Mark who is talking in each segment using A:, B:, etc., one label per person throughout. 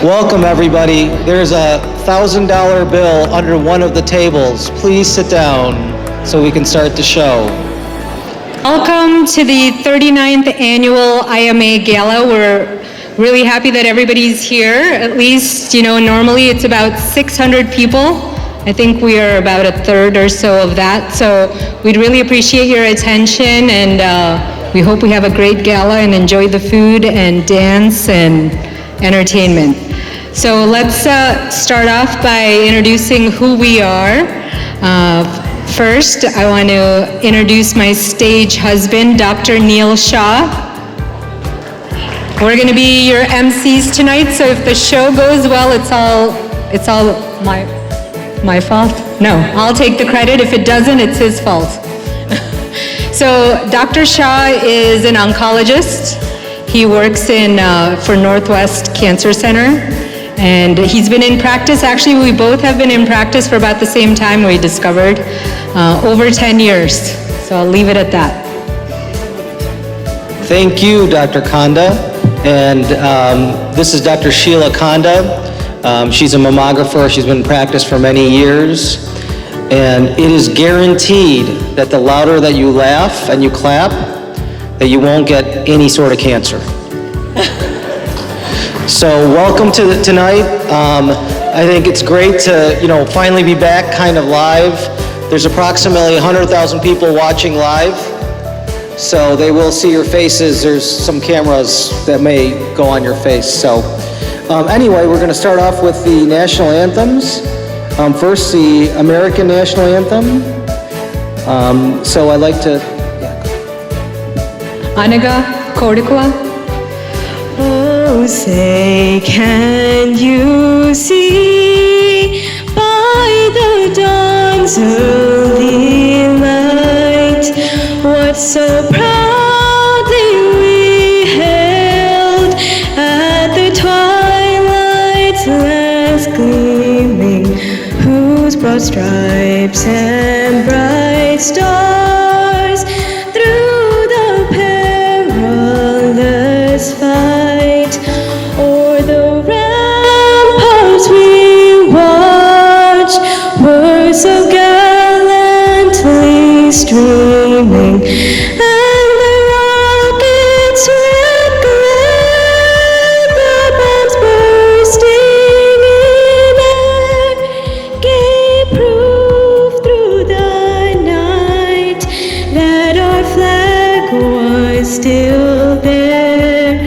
A: Welcome, everybody. There's a $1,000 bill under one of the tables. Please sit down so we can start the show.
B: Welcome to the 39th annual IMA Gala. We're really happy that everybody's here. At least, normally it's about 600 people. I think we are about a third or so of that. So we'd really appreciate your attention, and we hope we have a great gala and enjoy the food and dance and entertainment. So let's start off by introducing who we are. First, I want to introduce my stage husband, Dr. Neil Shah. We're going to be your MCs tonight, so if the show goes well, it's all my fault? No, I'll take the credit. If it doesn't, it's his fault. So Dr. Shah is an oncologist. He works for Northwest Cancer Center, and he's been in practice. Actually, we both have been in practice for about the same time we discovered, over 10 years. So I'll leave it at that.
A: Thank you, Dr. Kanda. And this is Dr. Sheila Kanda. She's a mammographer. She's been in practice for many years. And it is guaranteed that the louder that you laugh and you clap, that you won't get any sort of cancer. So welcome to tonight. I think it's great to, finally be back kind of live. There's approximately 100,000 people watching live, so they will see your faces. There's some cameras that may go on your face. So anyway, we're going to start off with the national anthems. First, the American national anthem. So I'd like to...
B: Anaga Kodikwa.
C: Oh, say, can you see by the dawn's early light what so proudly we hailed at the twilight's last gleaming, whose broad stripes and bright stars through the perilous fight o'er the ramparts we watched were so gallantly streaming, and the rockets' red glare, the bombs bursting in air, gave proof through the night that our flag was still there.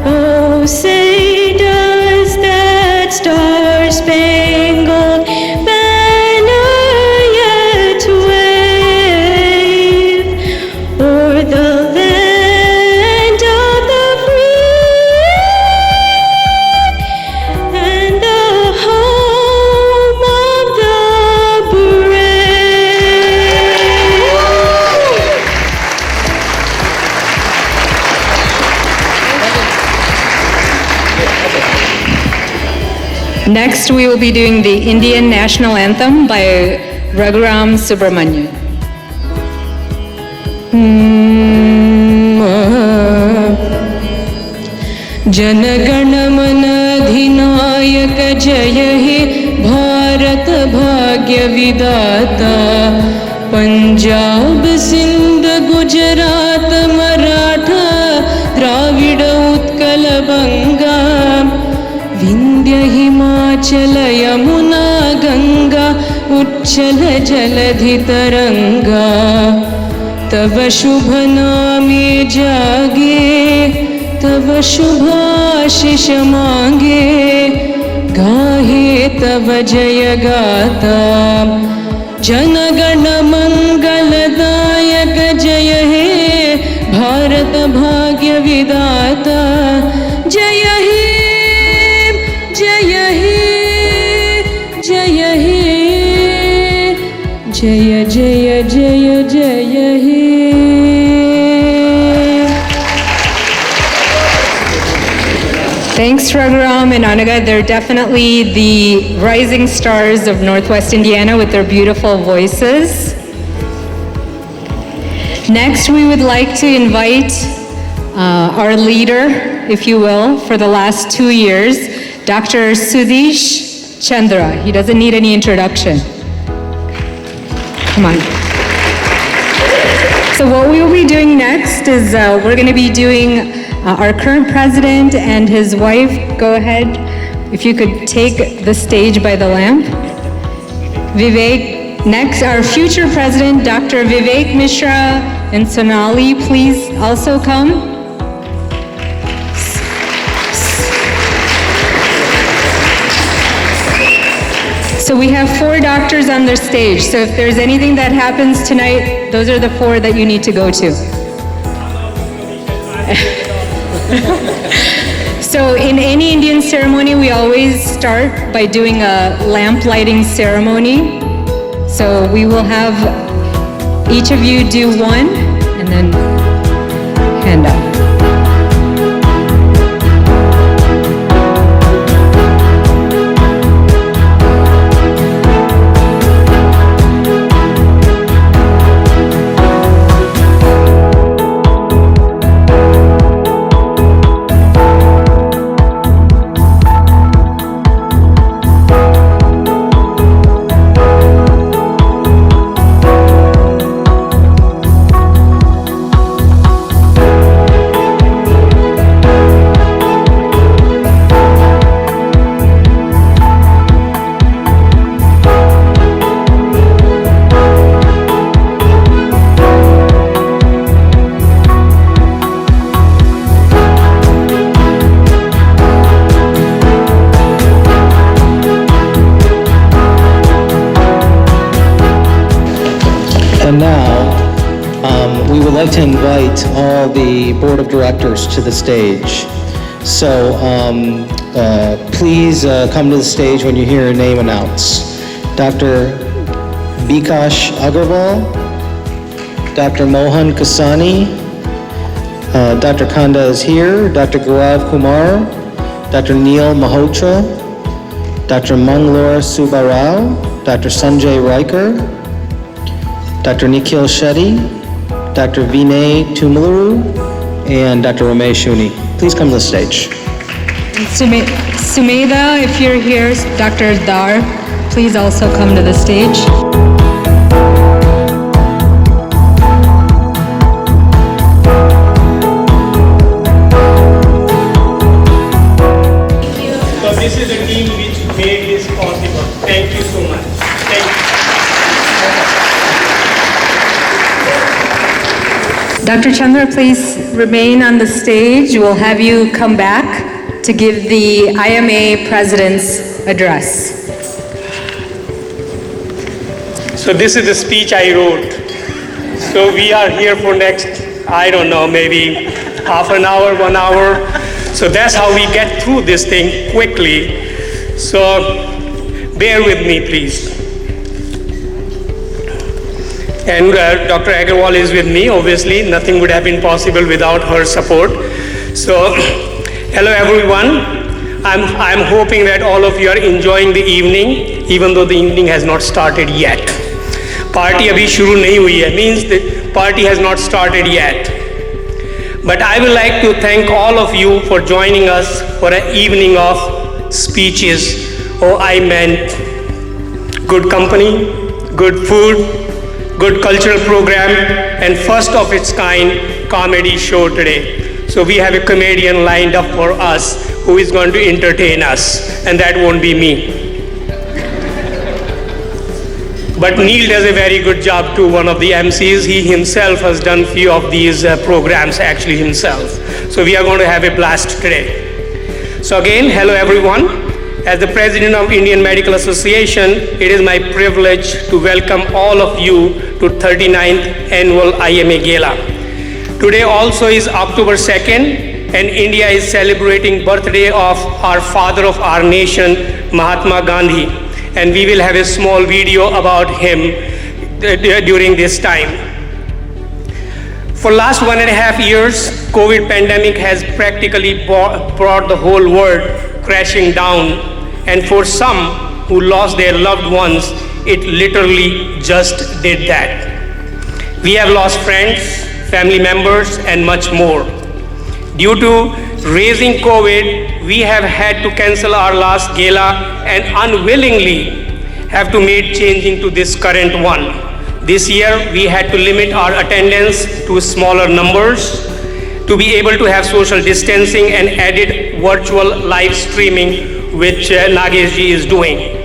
C: Oh, say, does that star-spangled banner yet wave o'er the land of the free and the home of the brave?
B: Next, we will be doing the Indian National Anthem by Raghuram Subramanian.
C: जनगण मन अधिनायक जय हे भारत भाग्य विदाता, पंजाब सिंध गुजरात मराठा द्राविड उत्कल बंगा, विंध्य हिमाचल यमुना गंगा उच्चल जलधि तरंगा, तब शुभ नामे जागे तब शुभाशिष मांगे, गाहे तब जय गाता, जनगण मंगलदायक जय हे भारत भाग्य विदाता, जय हे जय हे जय हे जय जय जय जय हे.
B: Thanks, Raghuram and Anaga. They're definitely the rising stars of Northwest Indiana with their beautiful voices. Next, we would like to invite our leader, if you will, for the last 2 years, Dr. Swadesh Chandra. He doesn't need any introduction. Come on. So what we will be doing next is we're going to be doing our current president and his wife. Go ahead, if you could take the stage by the lamp. Vivek, next, our future president, Dr. Vivek Mishra and Sonali, please also come. So we have 4 doctors on the stage, so if there's anything that happens tonight, those are the 4 that you need to go to. So in any Indian ceremony, we always start by doing a lamp lighting ceremony. So we will have each of you do one and then hand up.
A: And now, we would like to invite all the board of directors to the stage. So please come to the stage when you hear your name announced. Dr. Bikash Agarwal, Dr. Mohan Kasani, Dr. Kanda is here, Dr. Gaurav Kumar, Dr. Neil Mahotra, Dr. Manglore Subarao, Dr. Sanjay Riker, Dr. Nikhil Shetty, Dr. Vinay Tumalaru, and Dr. Ramesh Shuni. Please come to the stage.
B: Sumedha, if you're here, Dr. Dar, please also come to the stage.
D: So this is the team which made this possible. Thank you so much. Thank you.
B: Dr. Chandra, please remain on the stage. We'll have you come back to give the IMA President's address.
D: So this is the speech I wrote. So we are here for next, I don't know, maybe half an hour, 1 hour. So that's how we get through this thing quickly. So bear with me, please. And Dr. Agarwal is with me, obviously. Nothing would have been possible without her support. So, hello everyone. I'm hoping that all of you are enjoying the evening, even though the evening has not started yet. Party abhi shuru nahi hui hai, means the party has not started yet. But I would like to thank all of you for joining us for an evening of speeches. Oh, I meant good company, good food, good cultural program, and first of its kind comedy show today. So we have a comedian lined up for us who is going to entertain us, and that won't be me. But Neil does a very good job too, one of the MCs. He himself has done few of these programs actually himself. So we are going to have a blast today. So again, hello everyone. As the President of Indian Medical Association, it is my privilege to welcome all of you to 39th Annual IMA Gala. Today also is October 2nd, and India is celebrating birthday of our father of our nation, Mahatma Gandhi. And we will have a small video about him during this time. For last 1.5 years, COVID pandemic has practically brought the whole world crashing down. And for some who lost their loved ones, it literally just did that. We have lost friends, family members, and much more. Due to raising COVID, we have had to cancel our last gala and unwillingly have to make changing to this current one. This year, we had to limit our attendance to smaller numbers to be able to have social distancing and added virtual live streaming, which Nageshji is doing.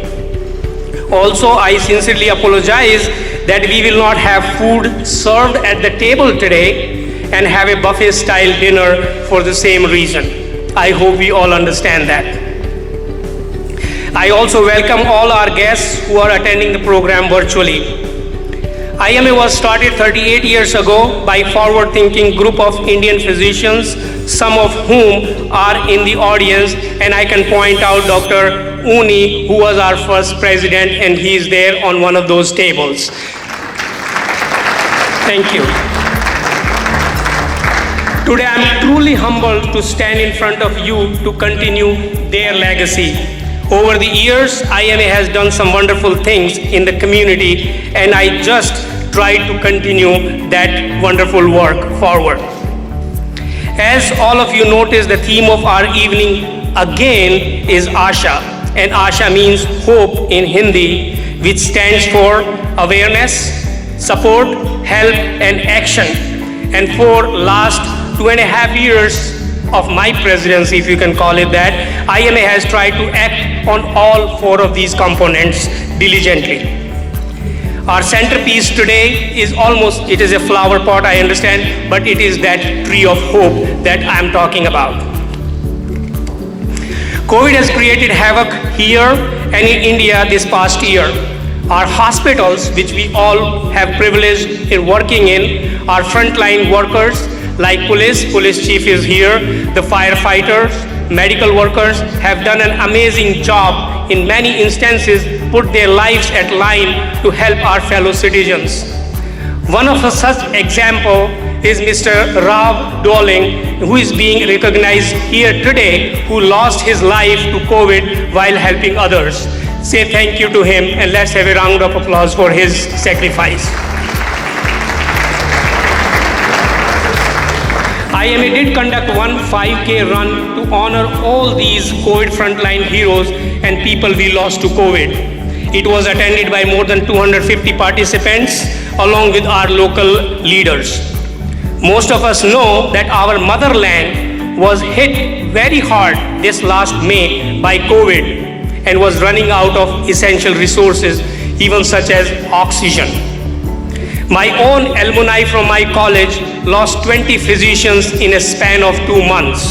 D: Also, I sincerely apologize that we will not have food served at the table today and have a buffet-style dinner for the same reason. I hope we all understand that. I also welcome all our guests who are attending the program virtually. IMA was started 38 years ago by a forward-thinking group of Indian physicians, some of whom are in the audience, and I can point out Dr. Uni, who was our first president, and he is there on one of those tables. Thank you. Today I am truly humbled to stand in front of you to continue their legacy. Over the years, IMA has done some wonderful things in the community, and I just try to continue that wonderful work forward. As all of you notice, the theme of our evening again is Asha, and Asha means hope in Hindi, which stands for awareness, support, help, and action. And for last 2.5 years of my presidency, if you can call it that, IMA has tried to act on all 4 of these components diligently. Our centerpiece today is it is a flower pot, I understand, but it is that tree of hope that I'm talking about. COVID has created havoc here and in India this past year. Our hospitals, which we all have privilege in working in, our frontline workers like police chief is here, the firefighters, medical workers have done an amazing job in many instances, put their lives at line to help our fellow citizens. One of such example is Mr. Rav Doling, who is being recognized here today, who lost his life to COVID while helping others. Say thank you to him, and let's have a round of applause for his sacrifice. IMA did conduct one 5K run to honor all these COVID frontline heroes and people we lost to COVID. It was attended by more than 250 participants along with our local leaders. Most of us know that our motherland was hit very hard this last May by COVID and was running out of essential resources, even such as oxygen. My own alumni from my college lost 20 physicians in a span of 2 months.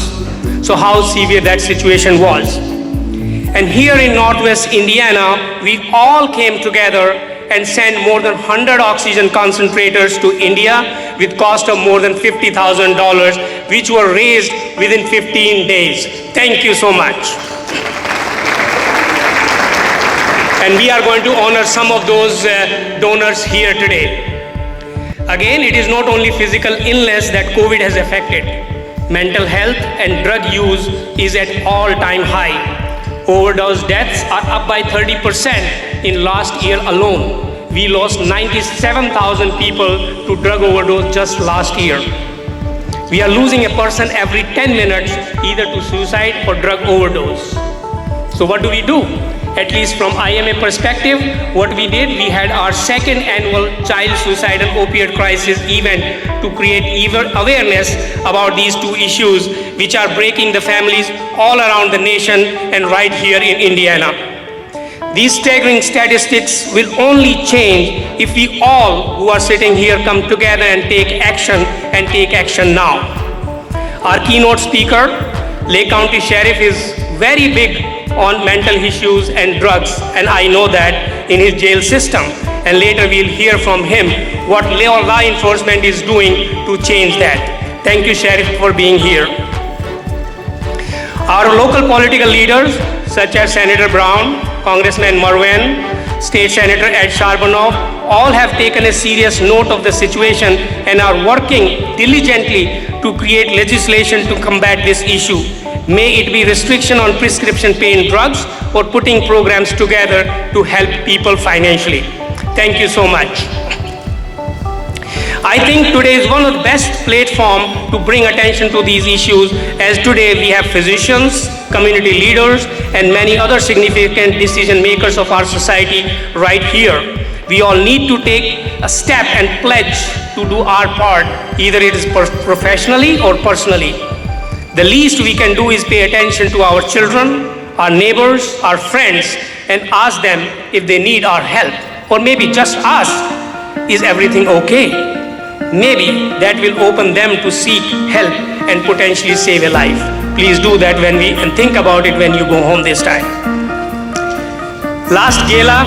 D: So how severe that situation was. And here in Northwest Indiana, we all came together and sent more than 100 oxygen concentrators to India with cost of more than $50,000, which were raised within 15 days. Thank you so much. And we are going to honor some of those donors here today. Again, it is not only physical illness that COVID has affected. Mental health and drug use is at all-time high. Overdose deaths are up by 30% in last year alone. We lost 97,000 people to drug overdose just last year. We are losing a person every 10 minutes either to suicide or drug overdose. So what do? At least from IMA perspective, what we did, we had our second annual child suicide and opioid crisis event to create awareness about these 2 issues which are breaking the families all around the nation and right here in Indiana. These staggering statistics will only change if we all who are sitting here come together and take action now. Our keynote speaker, Lake County Sheriff, is very big on mental issues and drugs, and I know that in his jail system, and later we'll hear from him what law enforcement is doing to change that. Thank you, Sheriff, for being here. Our local political leaders, such as Senator Brown, Congressman Merwin, State Senator Ed Charbonneau, all have taken a serious note of the situation and are working diligently to create legislation to combat this issue. May it be restriction on prescription pain drugs or putting programs together to help people financially. Thank you so much. I think today is one of the best platform to bring attention to these issues, as today we have physicians, community leaders, and many other significant decision makers of our society right here. We all need to take a step and pledge to do our part, either it is professionally or personally. The least we can do is pay attention to our children, our neighbors, our friends, and ask them if they need our help. Or maybe just ask, is everything okay? Maybe that will open them to seek help and potentially save a life. Please do that and think about it when you go home this time. Last gala,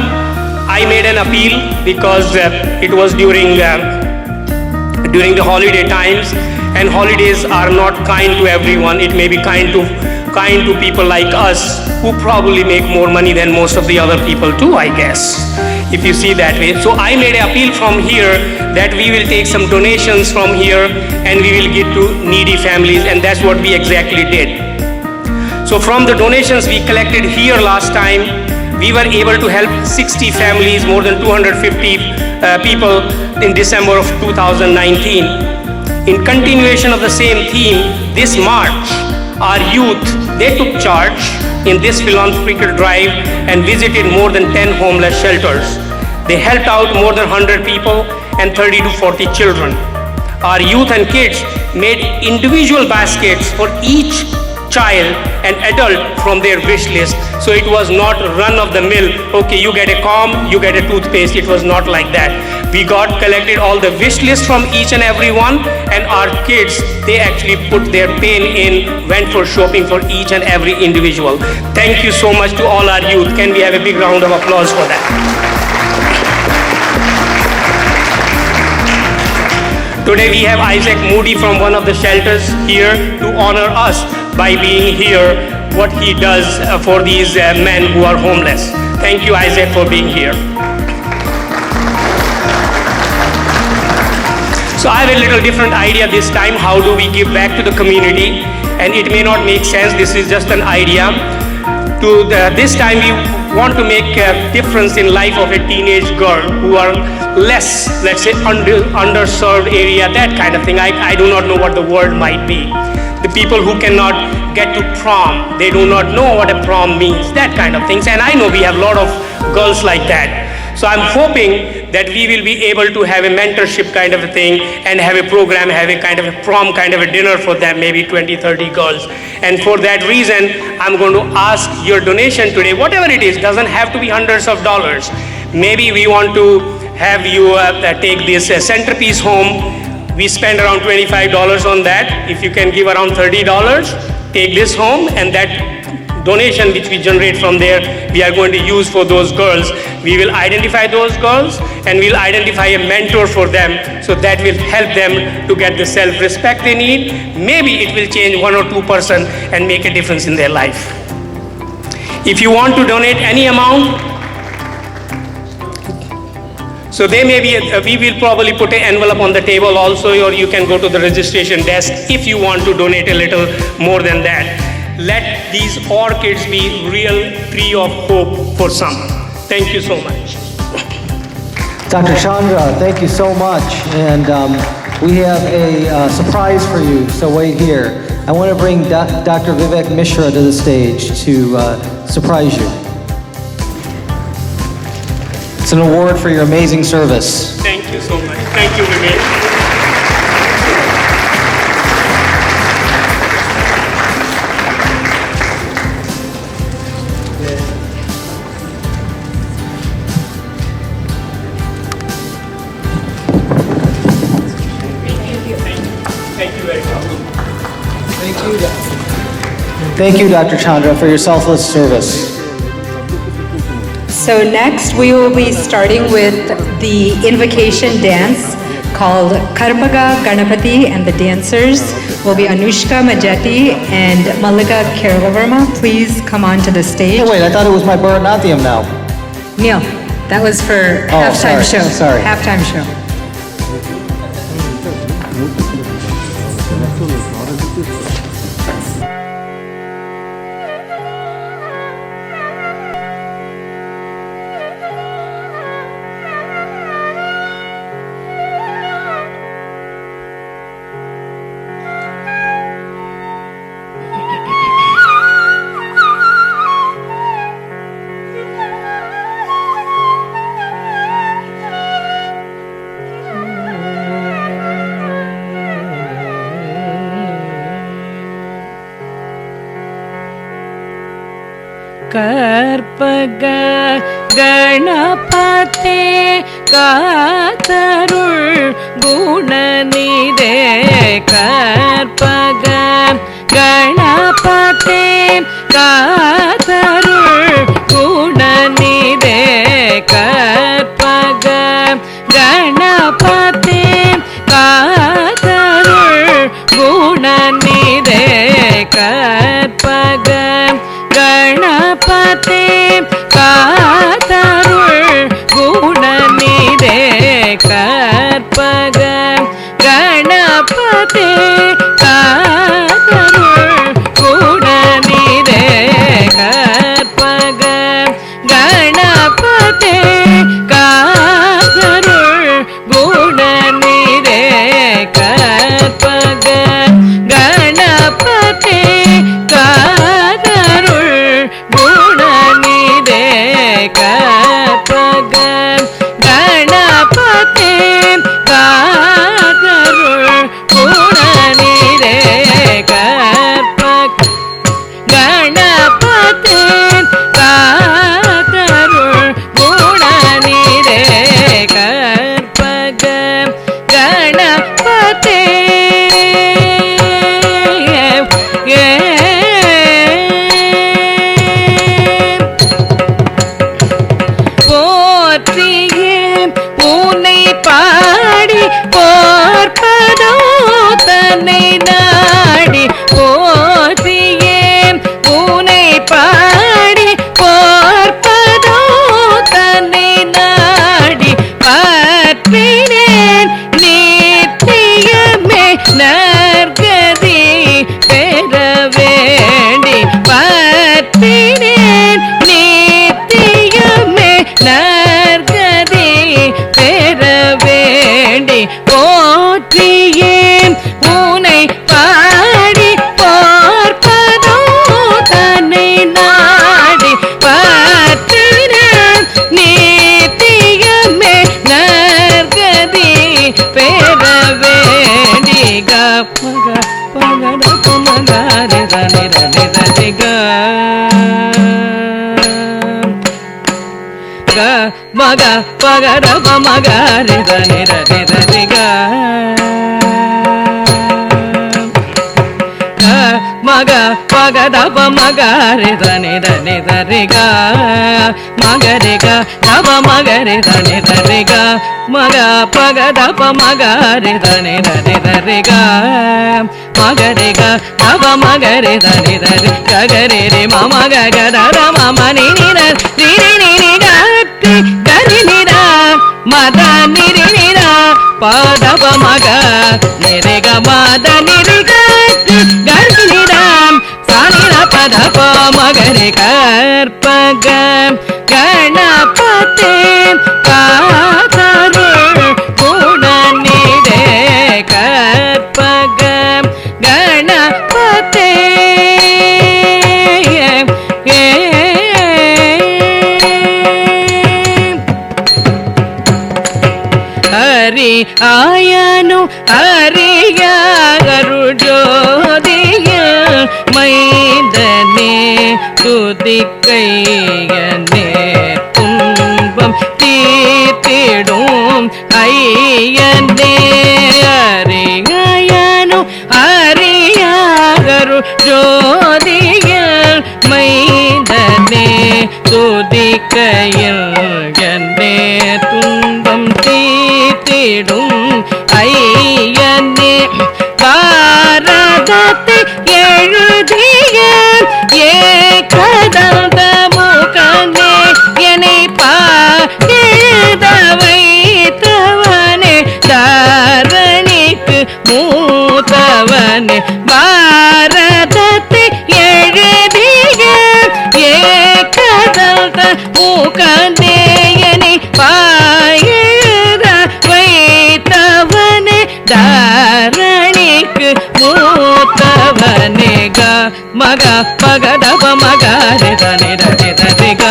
D: I made an appeal because it was during the holiday times, and holidays are not kind to everyone. It may be kind to people like us who probably make more money than most of the other people too, I guess, if you see that way. So I made an appeal from here that we will take some donations from here and we will give to needy families, and that's what we exactly did. So from the donations we collected here last time, we were able to help 60 families, more than 250 people in December of 2019. In continuation of the same theme, this March, our youth, they took charge in this philanthropic drive and visited more than 10 homeless shelters. They helped out more than 100 people and 30 to 40 children. Our youth and kids made individual baskets for each child and adult from their wish list. So it was not run of the mill, okay, you get a comb, you get a toothpaste. It was not like that. We collected all the wish list from each and every one, and our kids, they actually put their pain in, went for shopping for each and every individual. Thank you so much to all our youth. Can we have a big round of applause for that? Today we have Isaac Moody from one of the shelters here to honor us by being here, what he does for these men who are homeless. Thank you, Isaac, for being here. So I have a little different idea this time. How do we give back to the community? And it may not make sense. This is just an idea. This time we want to make a difference in life of a teenage girl who are less, let's say, underserved area, that kind of thing. I do not know what the word might be. The people who cannot get to prom, they do not know what a prom means, that kind of things. And I know we have a lot of girls like that. So I'm hoping that we will be able to have a mentorship kind of a thing and have a program, have a kind of a prom kind of a dinner for them, maybe 20, 30 girls. And for that reason, I'm going to ask your donation today, whatever it is, doesn't have to be hundreds of dollars. Maybe we want to have you take this centerpiece home. We spend around $25 on that. If you can give around $30, take this home, and that donation which we generate from there, we are going to use for those girls. We will identify those girls and we'll identify a mentor for them, so that will help them to get the self-respect they need. Maybe it will change 1 or 2 person and make a difference in their life. If you want to donate any amount, so they may be, we will probably put an envelope on the table also, or you can go to the registration desk if you want to donate a little more than that. Let these orchids be real tree of hope for some. Thank you so much.
A: Dr. Chandra, thank you so much. And we have a surprise for you, so wait here. I want to bring Dr. Vivek Mishra to the stage to surprise you. It's an award for your amazing service.
D: Thank you so much. Thank you, Vivek.
A: Thank you, Dr. Chandra, for your selfless service.
B: So next we will be starting with the invocation dance called Karpaga Ganapati, and the dancers will be Anushka Majeti and Malika Keralavarma. Please come on to the stage.
A: Oh, wait, I thought it was my Bharatanatyam now.
B: Neil, that was for halftime show.
A: Sorry.
B: Halftime show.
C: கணபதே காத்தருள் குணநிதே கற்பக கணபதே காத்தருள் குணநிதே கற்பக கணபதே காத்தருள் குணநிதே கற்பக கணபதே காத்தருள் குணநிதே கற்பக கணபதே காத்தருள் குணநிதே கற்பக கணபதே காத்தருள் குணநிதே கற்பக கணபதே காத்தருள் குணநிதே கற்பக கணபதே காத்தருள் குணநிதே கற்பக கணபதே காத்தருள் குணநிதே கற்பக கணபதே போற்றியே உன்னை பாடி போர்ப்பதோ தன்னை நாடி போற்றியே உன்னை பாடி போர்ப்பதோ தன்னை நாடி பார்ப்பினேன் நித்தியமே நற்கதி பெற வேண்டி பார்ப்பினேன் நித்தியமே நற்கதி பெற வேண்டி போற்றியே உன்னை பாடி போர்ப்பதோ தன்னை நாடி பார்த்தினேன் நித்தியமே நற்கதி பெற வேண்டி கமக பகட பமகாரி தனி தனி தனி மக பகட பமகாரி தனி தனி தனி மக பகட பமகாரி தனி தனி தனி மகரி க தப மகரி தனி தனி மக பகட பமகாரி தனி தனி தனி மகரி க தப மகரி தனி தனி ககரி ரி மம ககர மம நிர நிரி நிரி கரி கரி நிர மத நிரி நிர பதப மக நிரி க மத நிரி கரி நிர சானிர பதப மகரி கற்பக கணபதே காத்தருள் குணநிதே கற்பக கணபதே ஹரி ஆயனு ஹரியாகருள் ஜோதிய மைந்தனே துதிக்கையனே துன்பம் தீர்த்திடும் ஐயனே ஹரியாயனு ஹரியாகருள் ஜோதிய மைந்தனே துதிக்கையில் என்னே துன்பம் தீர்த்திடும் ஐயனே பாரதத்தை எழுதிய ஏகதந்த முகனே என்னை பாட வைத்தவனே தாரணிக்கு மூத்தவனே பாரதத்தை எழுதிய ஏகதந்த முகனே என்னை பாட வைத்தவனே தாரணிக்கு மூத்தவனே க மக பகடப மகரி தனி தனி தனி க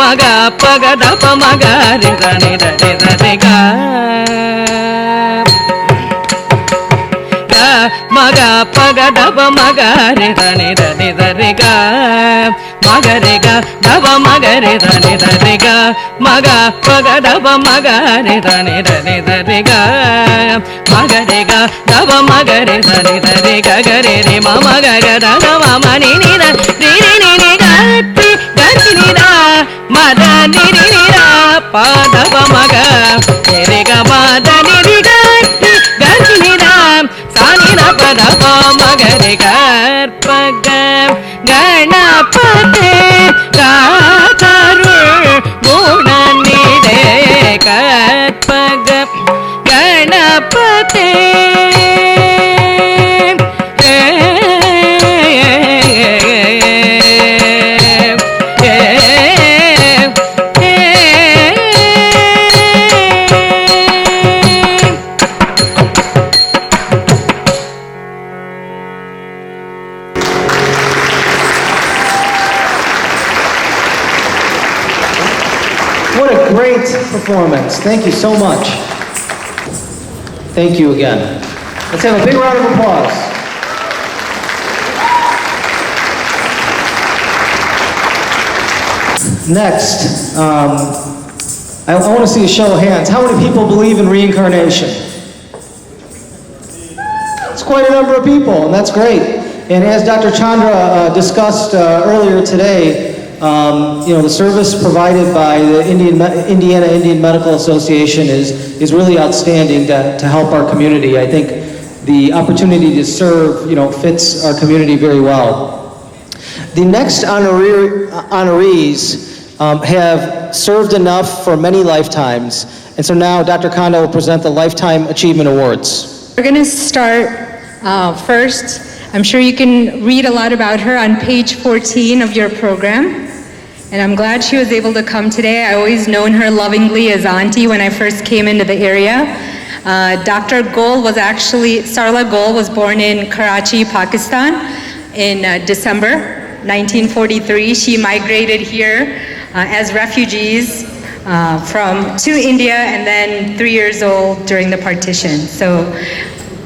C: மக பகடப மகரி தனி தனி தனி க మగ పగ దబ మగ రే దని దని దరి గ మగ రే గ దబ మగ రే దని దరి గ మగ పగ దబ మగ రే దని దని దరి గ మగ రే గ దబ మగ రే దని దరి గ గ రే రే మ మగ గ ద ద మ మ ని ని ద రి రి ని ని గ తి గ తి ని ద మ ద ని ని ని ద ప దబ మగ రే రే గ మ ద ని ని గ తి గ తి ని ద సా ని ద ప ద ప మగ రే గ ప గ గణపతే గాతరు గుణ ని రే గ ప గ గణపతే
A: What a great performance. Thank you so much. Thank you again. Let's have a big round of applause. Next, I want to see a show of hands. How many people believe in reincarnation? It's quite a number of people, and that's great. And as Dr. Chandra discussed earlier today, the service provided by the Indiana Indian Medical Association is really outstanding to help our community. I think the opportunity to serve, fits our community very well. The next honorees have served enough for many lifetimes, and so now Dr. Kondo will present the Lifetime Achievement Awards.
B: We're going to start first. I'm sure you can read a lot about her on page 14 of your program. And I'm glad she was able to come today. I always known her lovingly as Auntie when I first came into the area. Dr. Gol was actually, Sarla Gol was born in Karachi, Pakistan in December 1943. She migrated here as refugees to India and then 3 years old during the partition. So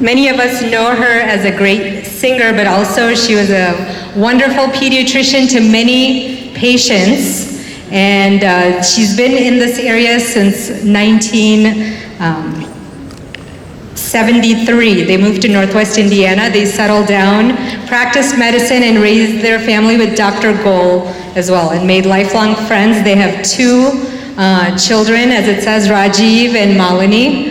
B: many of us know her as a great singer, but also she was a wonderful pediatrician to many patients, and she's been in this area since 1973. They moved to Northwest Indiana. They settled down, practiced medicine, and raised their family with Dr. Gol as well, and made lifelong friends. They have 2 children, as it says, Rajiv and Malini,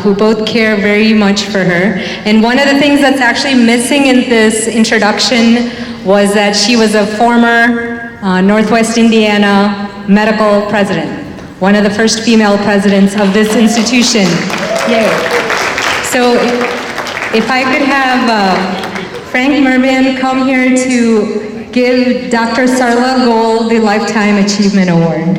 B: who both care very much for her. And one of the things that's actually missing in this introduction was that she was a former Northwest Indiana medical president, one of the first female presidents of this institution. Yay. So if I could have Frank Merman come here to give Dr. Sarla Gol the Lifetime Achievement Award.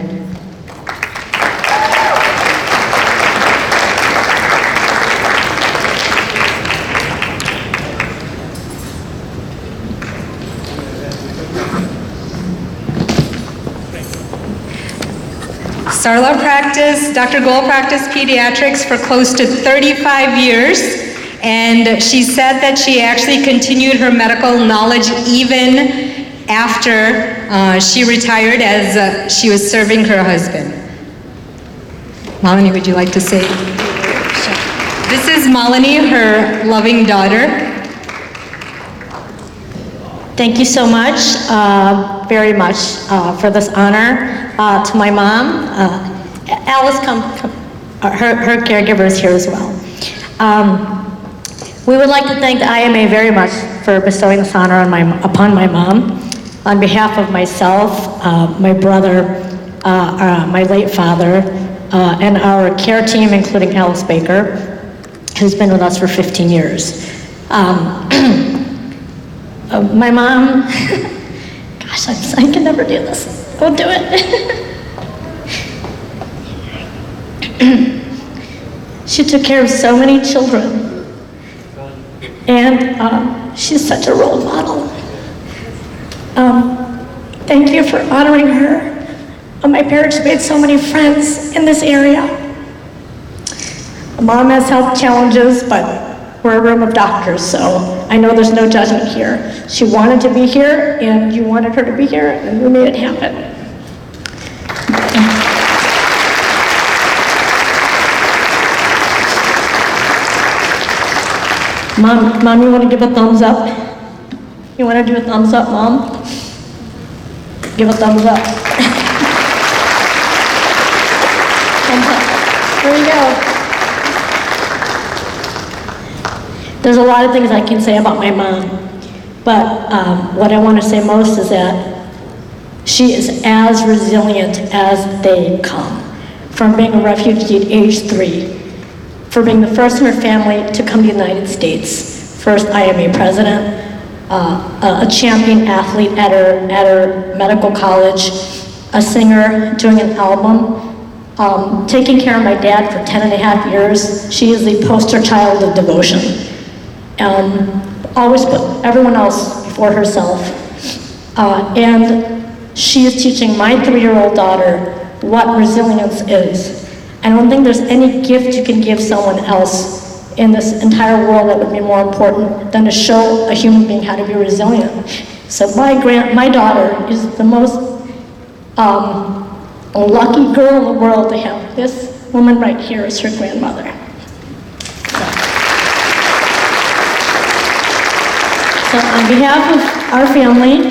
B: Sarla Dr. Gol practiced pediatrics for close to 35 years, and she said that she actually continued her medical knowledge even after she retired as she was serving her husband. Malini, would you like to say? This is Malini, her loving daughter.
E: Thank you so much, very much, for this honor. To my mom, Alice, her caregiver is here as well. We would like to thank the IMA very much for bestowing this honor upon my mom. On behalf of myself, my brother, my late father, and our care team, including Alice Baker, who's been with us for 15 years. My mom, gosh, I can never do this. I won't do it. She took care of so many children, and she's such a role model. Thank you for honoring her. My parents made so many friends in this area. Mom has health challenges, but we're a room of doctors, so I know there's no judgment here. She wanted to be here, and you wanted her to be here, and we made it happen. Mom, you want to give a thumbs up? You want to do a thumbs up, Mom? Give a thumbs up. Thumbs up. There you go. There's a lot of things I can say about my mom, but what I want to say most is that she is as resilient as they come. From being a refugee at age 3, for being the first in her family to come to the United States, first IMA president, a champion athlete at her medical college, a singer, doing an album, taking care of my dad for 10.5 years. She is the poster child of devotion. Always put everyone else before herself. And she is teaching my 3-year-old daughter what resilience is. I don't think there's any gift you can give someone else in this entire world that would be more important than to show a human being how to be resilient. So my daughter is the most lucky girl in the world to have this woman right here as her grandmother. So on behalf of our family,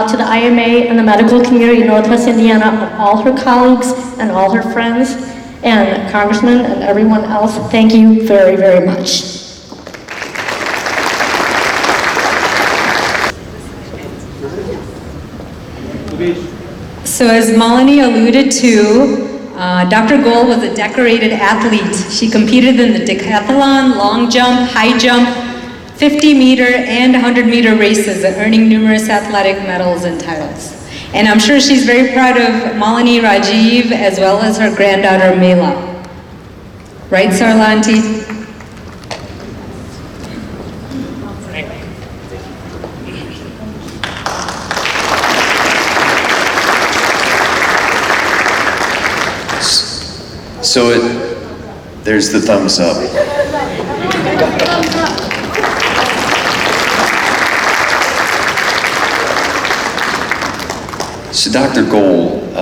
E: to the IMA and the medical community in Northwest Indiana, of all her colleagues and all her friends, and Congressman and everyone else, thank you very, very much.
B: So as Malini alluded to, Dr. Gold was a decorated athlete. She competed in the decathlon, long jump, high jump, 50-meter and 100-meter races, earning numerous athletic medals and titles. And I'm sure she's very proud of Malini Rajiv as well as her granddaughter Mela. Right, Sarlanti?
F: So there's the thumbs up. So Dr. Gold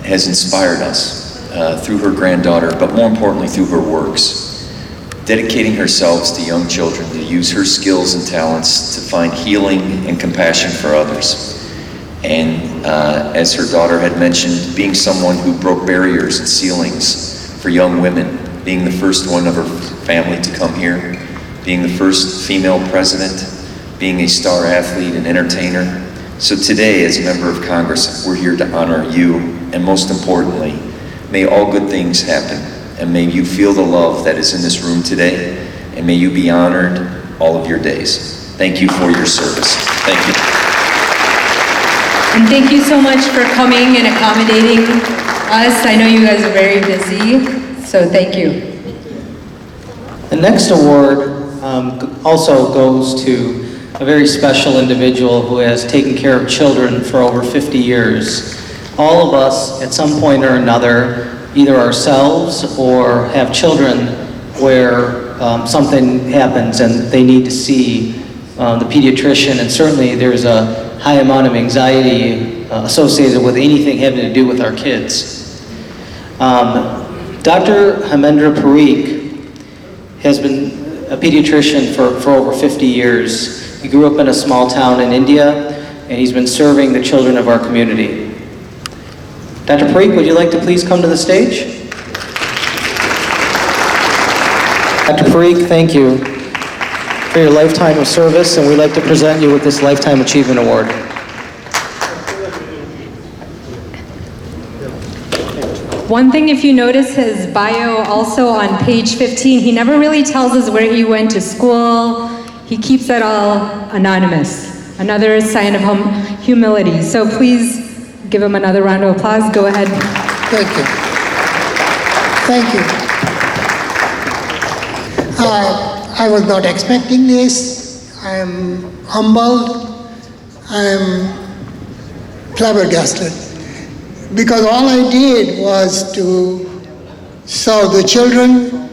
F: has inspired us through her granddaughter, but more importantly through her works, dedicating herself to young children to use her skills and talents to find healing and compassion for others. And as her daughter had mentioned, being someone who broke barriers and ceilings for young women, being the first one of her family to come here, being the first female president, being a star athlete and entertainer. So today, as a member of Congress, we're here to honor you, and most importantly, may all good things happen, and may you feel the love that is in this room today, and may you be honored all of your days. Thank you for your service. Thank you.
B: And thank you so much for coming and accommodating us. I know you guys are very busy, so thank you.
A: The next award also goes to a very special individual who has taken care of children for over 50 years. All of us, at some point or another, either ourselves or have children where something happens and they need to see the pediatrician, and certainly there's a high amount of anxiety associated with anything having to do with our kids. Dr. Hemendra Parikh has been a pediatrician for over 50 years. He grew up in a small town in India, and he's been serving the children of our community. Dr. Parikh, would you like to please come to the stage? Dr. Parikh, thank you for your lifetime of service, and we'd like to present you with this Lifetime Achievement Award.
B: One thing, if you notice his bio also on page 15, he never really tells us where he went to school. He keeps that all anonymous. Another sign of humility. So please give him another round of applause. Go ahead.
G: Thank you. Thank you. I was not expecting this. I am humbled. I am flabbergasted. Because all I did was to serve the children,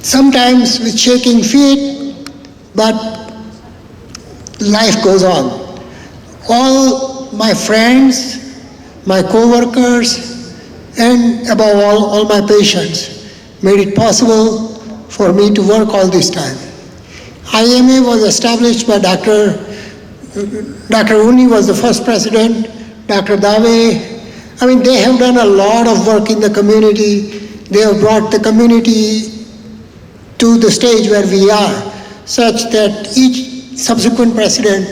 G: sometimes with shaking feet, but life goes on. All my friends, my co-workers, and above all my patients made it possible for me to work all this time. IMA was established by Dr. Uni was the first president, Dr. Dave. I mean, they have done a lot of work in the community. They have brought the community to the stage where we are, such that each subsequent president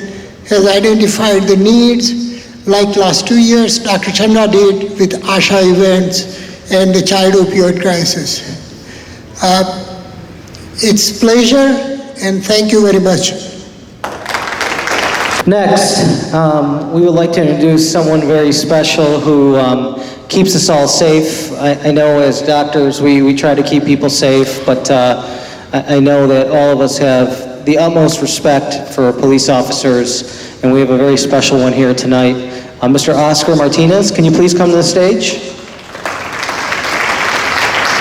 G: has identified the needs, like last 2 years, Dr. Chandra did with ASHA events and the child opioid crisis. It's pleasure, and thank you very much.
A: Next, we would like to introduce someone very special who keeps us all safe. I know as doctors we try to keep people safe, but I know that all of us have the utmost respect for police officers, and we have a very special one here tonight. Mr. Oscar Martinez, can you please come to the stage?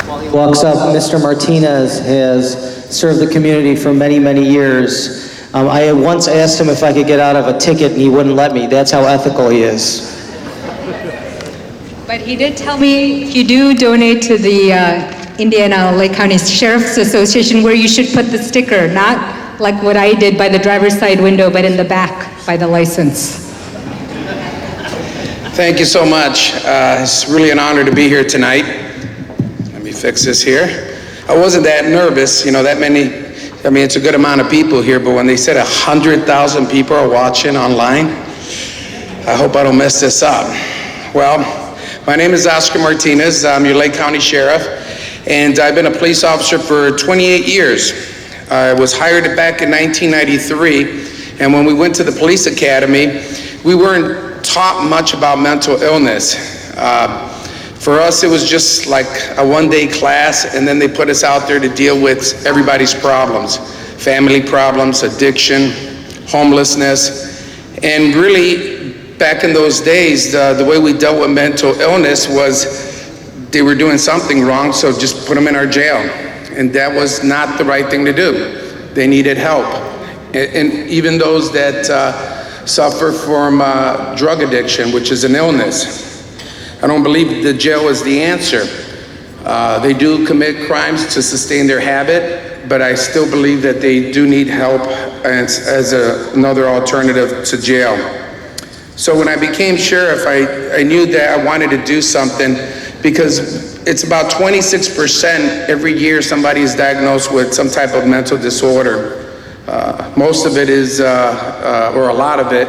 A: While he walks up, Mr. Martinez has served the community for many, many years. I had once asked him if I could get out of a ticket, and he wouldn't let me. That's how ethical he is.
B: But he did tell me if you do donate to the Indiana Lake County Sheriff's Association, where you should put the sticker, not like what I did by the driver's side window, but in the back by the license.
H: Thank you so much. It's really an honor to be here tonight. Let me fix this here. I wasn't that nervous, that many. I mean, it's a good amount of people here, but when they said 100,000 people are watching online, I hope I don't mess this up. Well, my name is Oscar Martinez. I'm your Lake County Sheriff, and I've been a police officer for 28 years. I was hired back in 1993, and when we went to the police academy, we weren't taught much about mental illness. For us, it was just like a one-day class, and then they put us out there to deal with everybody's problems, family problems, addiction, homelessness. And really, back in those days, the way we dealt with mental illness was they were doing something wrong, so just put them in our jail. And that was not the right thing to do. They needed help. And even those that suffer from drug addiction, which is an illness. I don't believe the jail is the answer. They do commit crimes to sustain their habit, but I still believe that they do need help as another alternative to jail. So when I became sheriff, I knew that I wanted to do something, because it's about 26% every year somebody is diagnosed with some type of mental disorder. Most of it is, or a lot of it,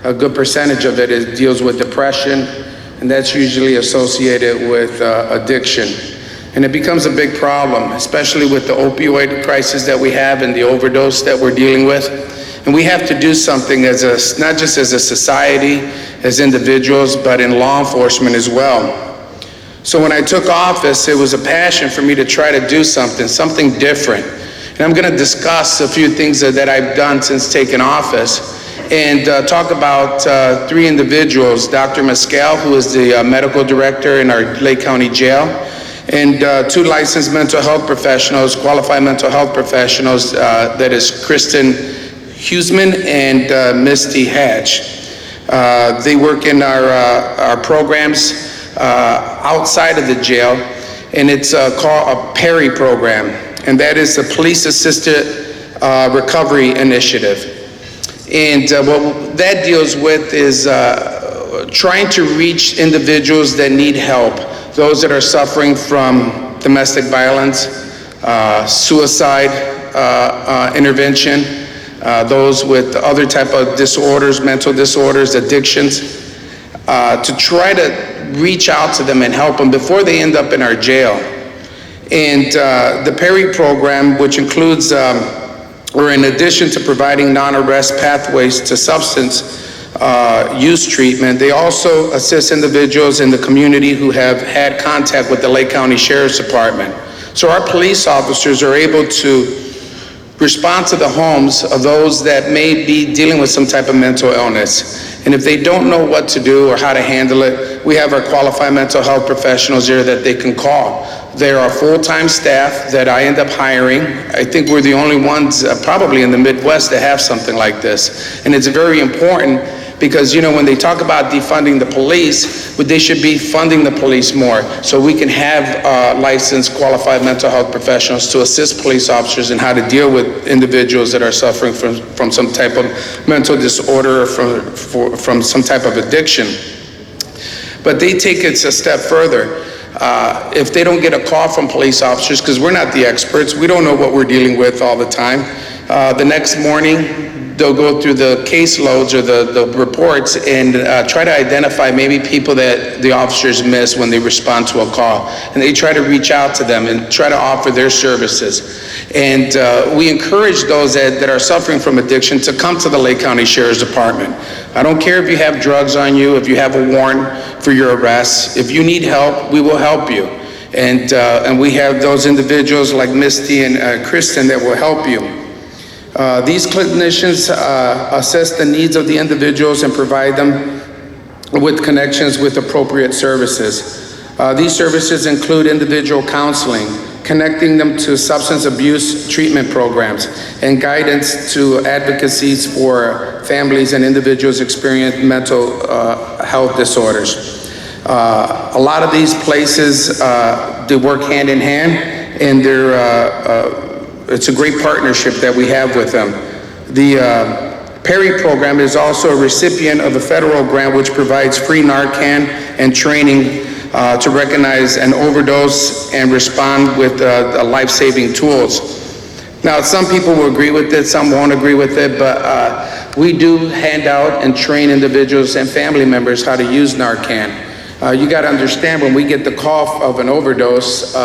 H: a good percentage of it deals with depression, and that's usually associated with addiction. And it becomes a big problem, especially with the opioid crisis that we have and the overdose that we're dealing with. And we have to do something not just as a society, as individuals, but in law enforcement as well. So when I took office, it was a passion for me to try to do something different. And I'm gonna discuss a few things that I've done since taking office, and talk about 3 individuals: Dr. Mescal, who is the medical director in our Lake County Jail, and 2 licensed mental health professionals, qualified mental health professionals, that is Kristen Huseman and Misty Hatch. They work in our programs outside of the jail, and it's called a PERI program, and that is the Police Assisted Recovery Initiative. And what that deals with is trying to reach individuals that need help, those that are suffering from domestic violence, suicide intervention, those with other type of disorders, mental disorders, addictions, to try to reach out to them and help them before they end up in our jail. And the PERI program, which includes or in addition to providing non-arrest pathways to substance use treatment, they also assist individuals in the community who have had contact with the Lake County Sheriff's Department. So our police officers are able to respond to the homes of those that may be dealing with some type of mental illness. And if they don't know what to do or how to handle it, we have our qualified mental health professionals here that they can call. There are full-time staff that I end up hiring. I think we're the only ones probably in the Midwest that have something like this. And it's very important because, you know, when they talk about defunding the police, they should be funding the police more so we can have licensed, qualified mental health professionals to assist police officers in how to deal with individuals that are suffering from some type of mental disorder or from some type of addiction. But they take it a step further. If they don't get a call from police officers, because we're not the experts, we don't know what we're dealing with all the time, the next morning, they'll go through the caseloads or the reports and try to identify maybe people that the officers miss when they respond to a call. And they try to reach out to them and try to offer their services. And we encourage those that are suffering from addiction to come to the Lake County Sheriff's Department. I don't care if you have drugs on you, if you have a warrant for your arrest. If you need help, we will help you. And we have those individuals like Misty and Kristen that will help you. These clinicians assess the needs of the individuals and provide them with connections with appropriate services. These services include individual counseling, connecting them to substance abuse treatment programs, and guidance to advocacies for families and individuals experiencing mental health disorders. A lot of these places, they work hand in hand, and it's a great partnership that we have with them. The Perry program is also a recipient of a federal grant which provides free Narcan and training to recognize an overdose and respond with life-saving tools. Now, some people will agree with it, some won't agree with it, but we do hand out and train individuals and family members how to use Narcan. You got to understand, when we get the call of an overdose,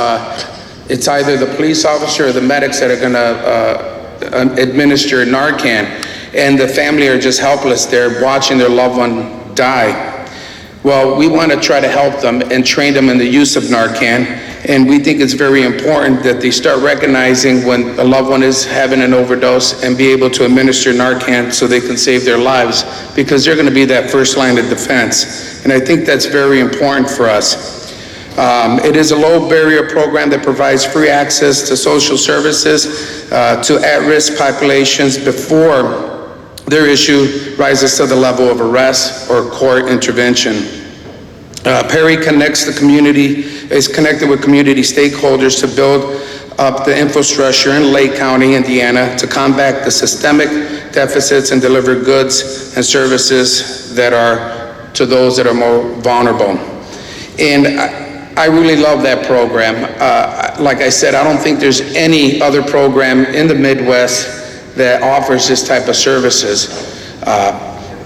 H: it's either the police officer or the medics that are going to administer Narcan, and the family are just helpless. They're watching their loved one die. Well, we want to try to help them and train them in the use of Narcan, and we think it's very important that they start recognizing when a loved one is having an overdose and be able to administer Narcan so they can save their lives, because they're going to be that first line of defense. And I think that's very important for us. It is a low barrier program that provides free access to social services to at-risk populations before their issue rises to the level of arrest or court intervention. Perry connects the community, is connected with community stakeholders to build up the infrastructure in Lake County, Indiana, to combat the systemic deficits and deliver goods and services that are to those that are more vulnerable. And I really love that program. Like I said, I don't think there's any other program in the Midwest that offers this type of services.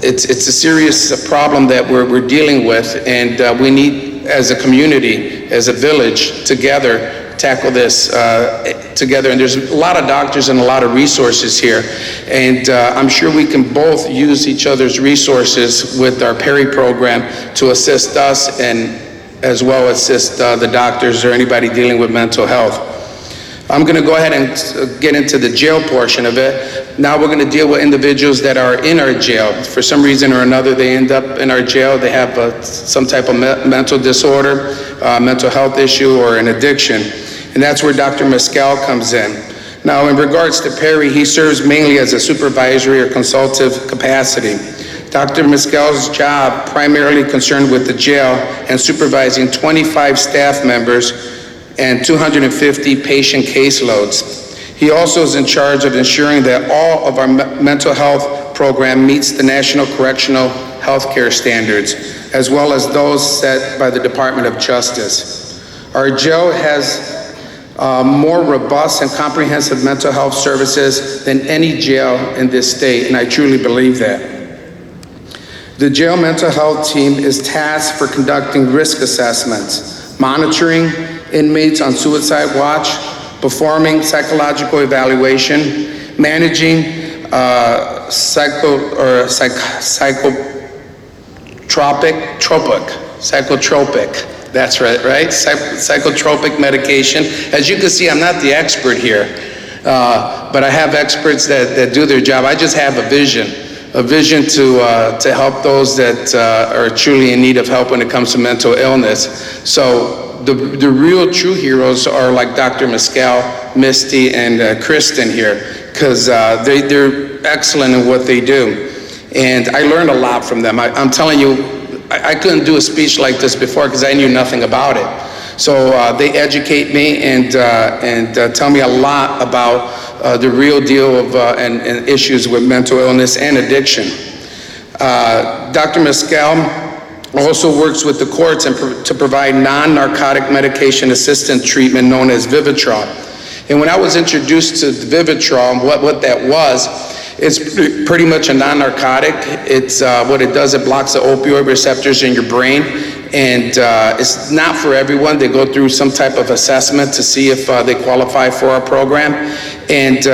H: It's a serious problem that we're dealing with, and we need, as a community, as a village, together, tackle this together. And there's a lot of doctors and a lot of resources here, and I'm sure we can both use each other's resources with our Perry program to assist us and as well assist the doctors or anybody dealing with mental health. I'm going to go ahead and get into the jail portion of it. Now we're going to deal with individuals that are in our jail. For some reason or another, they end up in our jail. They have some type of mental disorder, mental health issue, or an addiction. And that's where Dr. Mescal comes in. Now, in regards to Perry, he serves mainly as a supervisory or consultative capacity. Dr. Mescal's job primarily concerned with the jail and supervising 25 staff members and 250 patient caseloads. He also is in charge of ensuring that all of our mental health program meets the National Correctional Healthcare Standards, as well as those set by the Department of Justice. Our jail has more robust and comprehensive mental health services than any jail in this state, and I truly believe that. The jail mental health team is tasked for conducting risk assessments, monitoring inmates on suicide watch, performing psychological evaluation, managing psychotropic, that's right, psychotropic medication. As you can see, I'm not the expert here. But I have experts that do their job. I just have a vision to help those that are truly in need of help when it comes to mental illness. So the real true heroes are like Dr. Mescal, Misty, and Kristen here, because they're excellent in what they do. And I learned a lot from them. I'm telling you, I couldn't do a speech like this before because I knew nothing about it. So they educate me and tell me a lot about the real deal of and issues with mental illness and addiction. Dr. Mescal also works with the courts to provide non-narcotic medication assistant treatment known as Vivitrol. And when I was introduced to Vivitrol and what that was, it's pretty much a non-narcotic. It's what it does, it blocks the opioid receptors in your brain. And it's not for everyone. They go through some type of assessment to see if they qualify for our program. And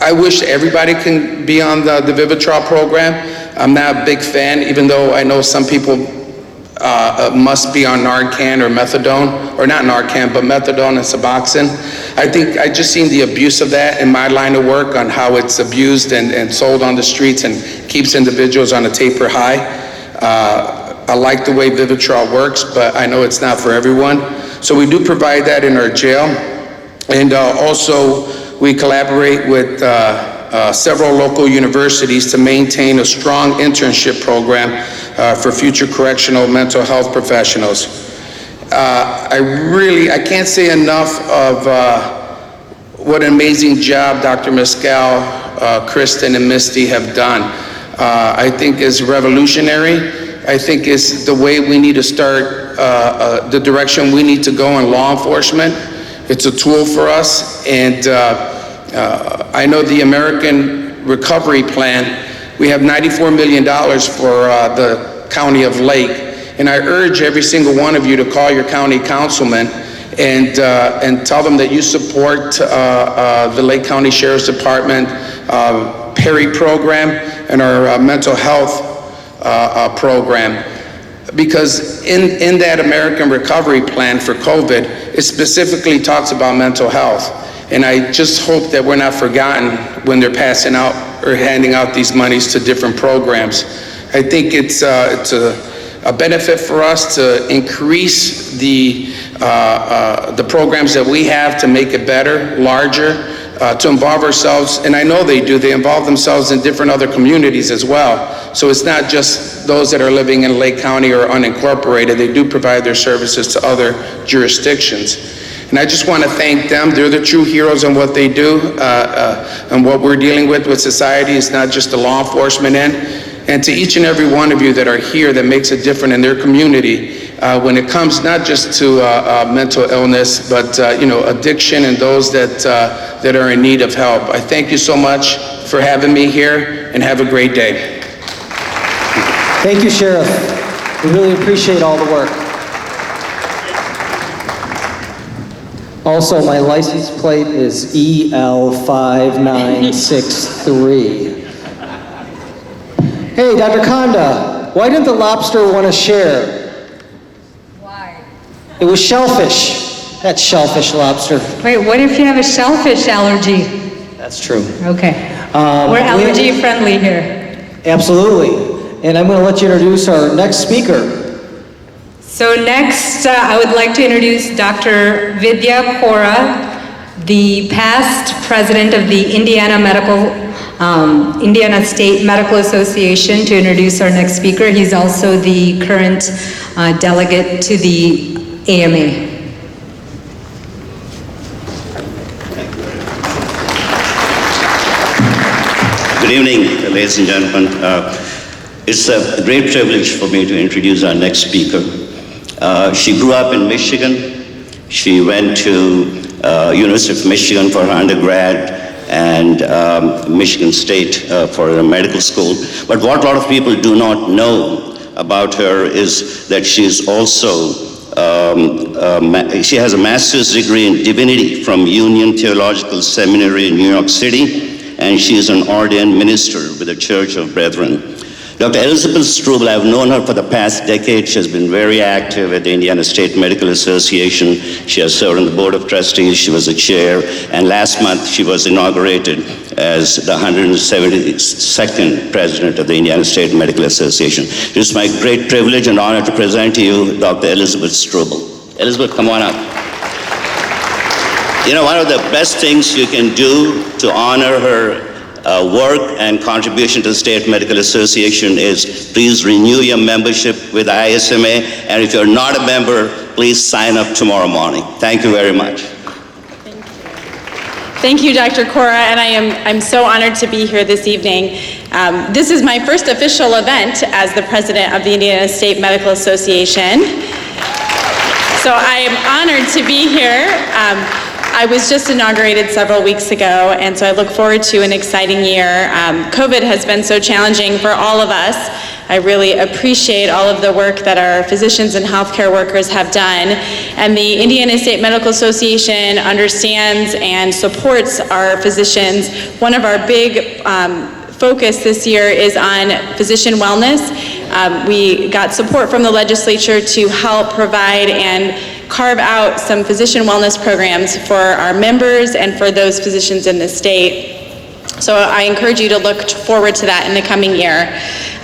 H: I wish everybody can be on the Vivitrol program. I'm not a big fan, even though I know some people must be on Narcan or methadone, or not Narcan, but methadone and Suboxone. I just seen the abuse of that in my line of work, on how it's abused and sold on the streets and keeps individuals on a taper high. I like the way Vivitrol works, but I know it's not for everyone. So we do provide that in our jail. And also we collaborate with several local universities to maintain a strong internship program for future correctional mental health professionals. I can't say enough of what an amazing job Dr. Mescal, Kristen, and Misty have done. I think is revolutionary. I think it's the way we need to start, the direction we need to go in law enforcement. It's a tool for us, and I know the American Recovery Plan, we have $94 million for the County of Lake, and I urge every single one of you to call your county councilman and tell them that you support the Lake County Sheriff's Department Perry program and our mental health program, because in that American Recovery Plan for COVID, it specifically talks about mental health. And I just hope that we're not forgotten when they're passing out or handing out these monies to different programs. I think it's a benefit for us to increase the programs that we have to make it better, larger, to involve ourselves, and I know they do, they involve themselves in different other communities as well. So it's not just those that are living in Lake County or unincorporated, they do provide their services to other jurisdictions. And I just want to thank them. They're the true heroes in what they do, and what we're dealing with society is not just the law enforcement end. And to each and every one of you that are here that makes a difference in their community, when it comes not just to mental illness, but addiction and those that are in need of help. I thank you so much for having me here, and have a great day.
A: Thank you, Sheriff. We really appreciate all the work. Also, my license plate is EL5963. Hey, Dr. Konda, why didn't the lobster want to share?
B: Why?
A: It was shellfish. That shellfish lobster.
B: Wait, what if you have a shellfish allergy?
A: That's true.
B: Okay. We're allergy friendly here.
A: Absolutely. And I'm going to let you introduce our next speaker.
B: So next, I would like to introduce Dr. Vidya Kora, the past president of the Indiana State Medical Association, to introduce our next speaker. He's also the current delegate to the AMA.
I: Good evening, ladies and gentlemen. It's a great privilege for me to introduce our next speaker. She grew up in Michigan. She went to University of Michigan for her undergrad and Michigan State for her medical school. But what a lot of people do not know about her is that she is also, she has a master's degree in divinity from Union Theological Seminary in New York City, and she is an ordained minister with the Church of Brethren. Dr. Elizabeth Struble, I've known her for the past decade. She has been very active at the Indiana State Medical Association. She has served on the Board of Trustees. She was the chair. And last month, she was inaugurated as the 172nd president of the Indiana State Medical Association. It is my great privilege and honor to present to you Dr. Elizabeth Struble. Elizabeth, come on up. You know, one of the best things you can do to honor her work and contribution to the State Medical Association is please renew your membership with ISMA, and if you're not a member, please sign up tomorrow morning. Thank you very much.
J: Thank you, Dr. Cora, and I'm so honored to be here this evening. This is my first official event as the president of the Indiana State Medical Association. So I am honored to be here. I was just inaugurated several weeks ago, and so I look forward to an exciting year. COVID has been so challenging for all of us. I really appreciate all of the work that our physicians and healthcare workers have done. And the Indiana State Medical Association understands and supports our physicians. One of our big focus this year is on physician wellness. We got support from the legislature to help provide and carve out some physician wellness programs for our members and for those physicians in the state. So I encourage you to look forward to that in the coming year.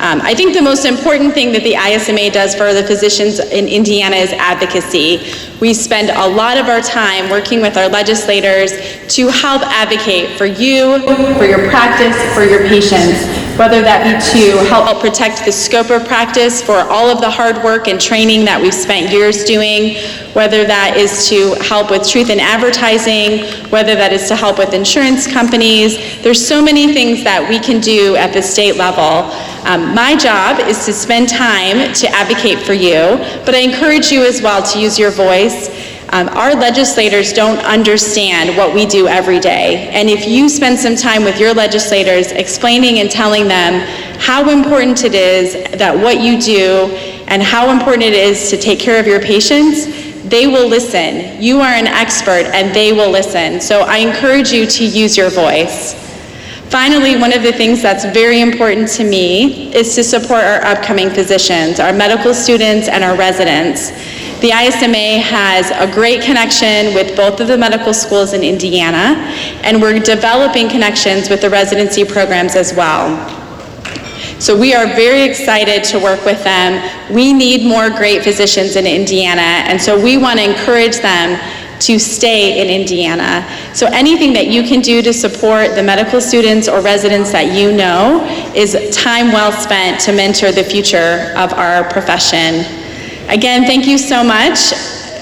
J: I think the most important thing that the ISMA does for the physicians in Indiana is advocacy. We spend a lot of our time working with our legislators to help advocate for you, for your practice, for your patients, whether that be to help protect the scope of practice for all of the hard work and training that we've spent years doing, whether that is to help with truth in advertising, whether that is to help with insurance companies. There's so many things that we can do at the state level. My job is to spend time to advocate for you, but I encourage you as well to use your voice. Our legislators don't understand what we do every day. And if you spend some time with your legislators explaining and telling them how important it is that what you do and how important it is to take care of your patients, they will listen. You are an expert and they will listen. So I encourage you to use your voice. Finally, one of the things that's very important to me is to support our upcoming physicians, our medical students, and our residents. The ISMA has a great connection with both of the medical schools in Indiana, and we're developing connections with the residency programs as well. So we are very excited to work with them. We need more great physicians in Indiana, and so we want to encourage them to stay in Indiana. So anything that you can do to support the medical students or residents that you know is time well spent to mentor the future of our profession. Again, thank you so much.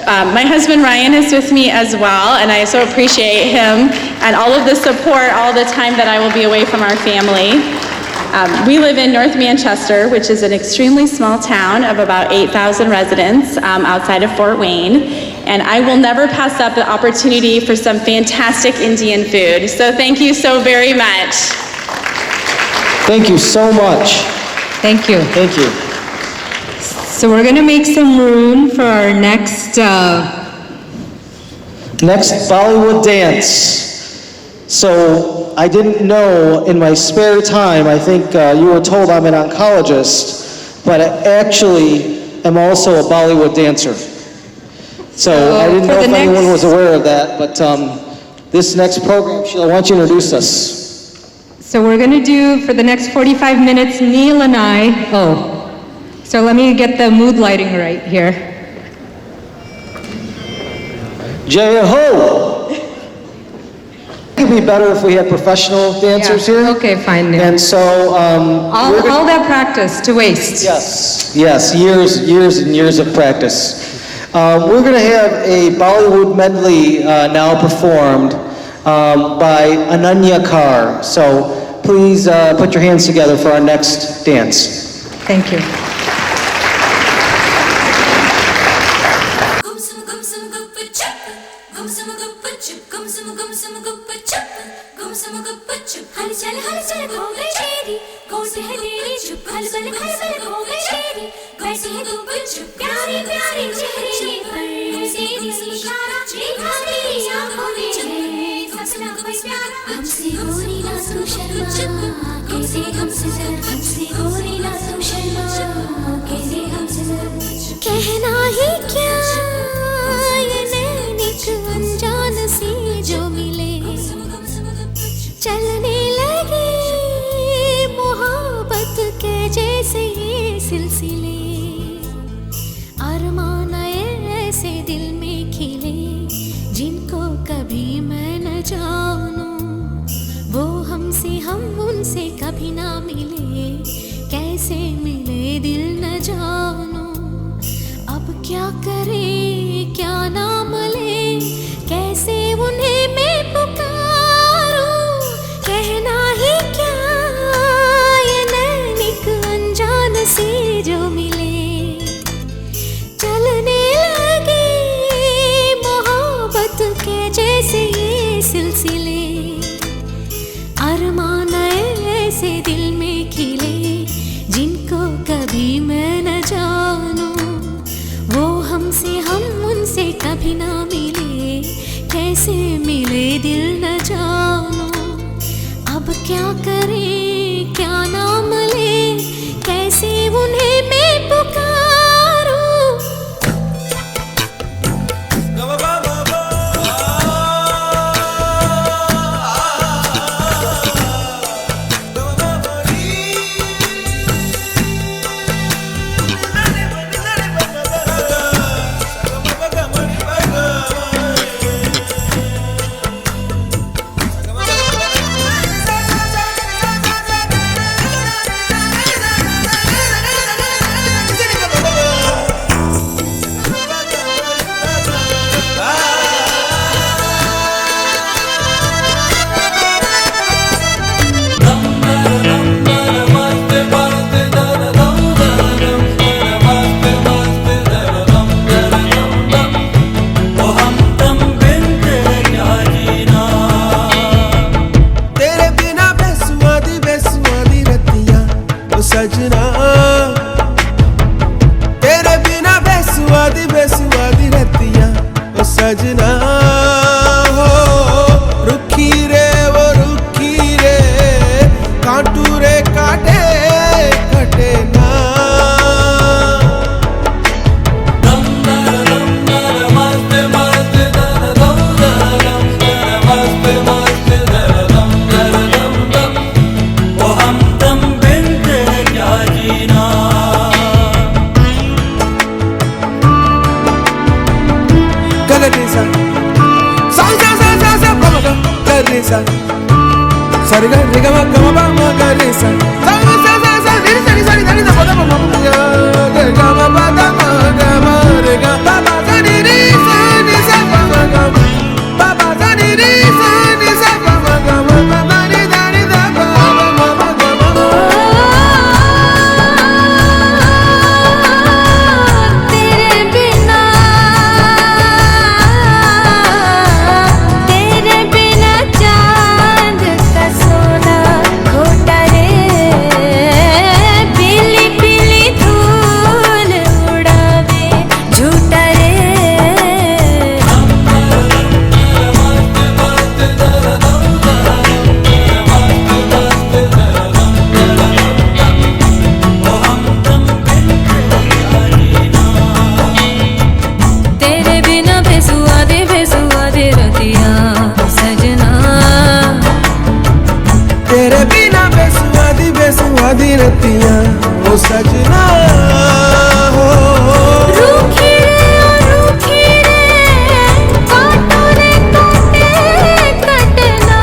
J: My husband Ryan is with me as well, and I so appreciate him and all of the support all the time that I will be away from our family. We live in North Manchester, which is an extremely small town of about 8,000 residents outside of Fort Wayne. And I will never pass up the opportunity for some fantastic Indian food. So thank you so very much.
A: Thank you so much.
B: Thank you.
A: Thank you.
B: So we're going to make some room for our next
A: Bollywood dance. So I didn't know in my spare time, I think you were told I'm an oncologist, but I actually am also a Bollywood dancer. So I didn't know if anyone was aware of that, but this next program, Sheila, why don't you introduce us?
B: So we're going to do, for the next 45 minutes, Neil and I, so let me get the mood lighting right here.
A: Jai Ho! It'd be better if we had professional dancers here.
B: Okay, fine. Neil.
A: And so,
B: all that practice to waste.
A: Yes, years and years of practice. We're going to have a Bollywood medley now performed by Ananya Kar. So please put your hands together for our next dance.
B: Thank you.
K: हमसे गोरी ना तू शर्मा कैसे हमसे गोरी ना तू शर्मा कैसे हमसे कहना ही क्या ये नैनिक अनजान सी जो मिले चलने लगे मोहब्बत के जैसे ये सिलसिले अरमान ऐसे दिल में खिले जिनको कभी मैं न जानूं वो हमसे हम उनसे कभी ना मिले कैसे मिले दिल न जानूं अब क्या करे क्या नाम ले कैसे उन्हें मैं पुकारूं कहना ही क्या ये नैनिक अनजान से जो मिले चलने लगे मोहब्बत के जैसे ये सिलसिले अरमान ऐसे दिल में खिले जिनको कभी मैं न जानूं वो हमसे हम उनसे कभी ना मिले कैसे मिले दिल न जानूं अब क्या करे क्या नाम ले कैसे उन्हें मैं पुकारूं
L: सजना तेरे बिना बेसुआदी बेसुआदी रहतिया ओ सजना हो रुखी रे वो रुखी रे कांटू रे काटे कटे ना Sari ga ri ga ma ba ma ga ri sa sa sa sa sa ni sa ni da ba ma ga ga ma ba da ma ga ma re ga ba ba sa ni sa ba ma ga ba ba sa ni sa ba ma ga ma ba ma ni da ba ma ma ga ma
K: तेरे बिना चांद का सोना खोटा रे पीली पीली धूल उड़ावे झूठा रे तेरे बिना बेसुआदे रतिया सजना
L: तेरे बिना बेसुआदी रतिया ओ सजना हो
K: रूखी रे कांटों रे काटे कटना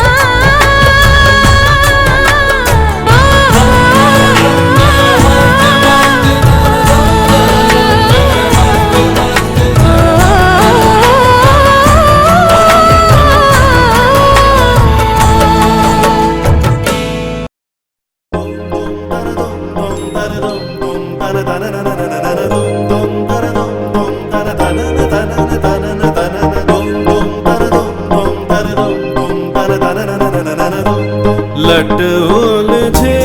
L: लट उलझे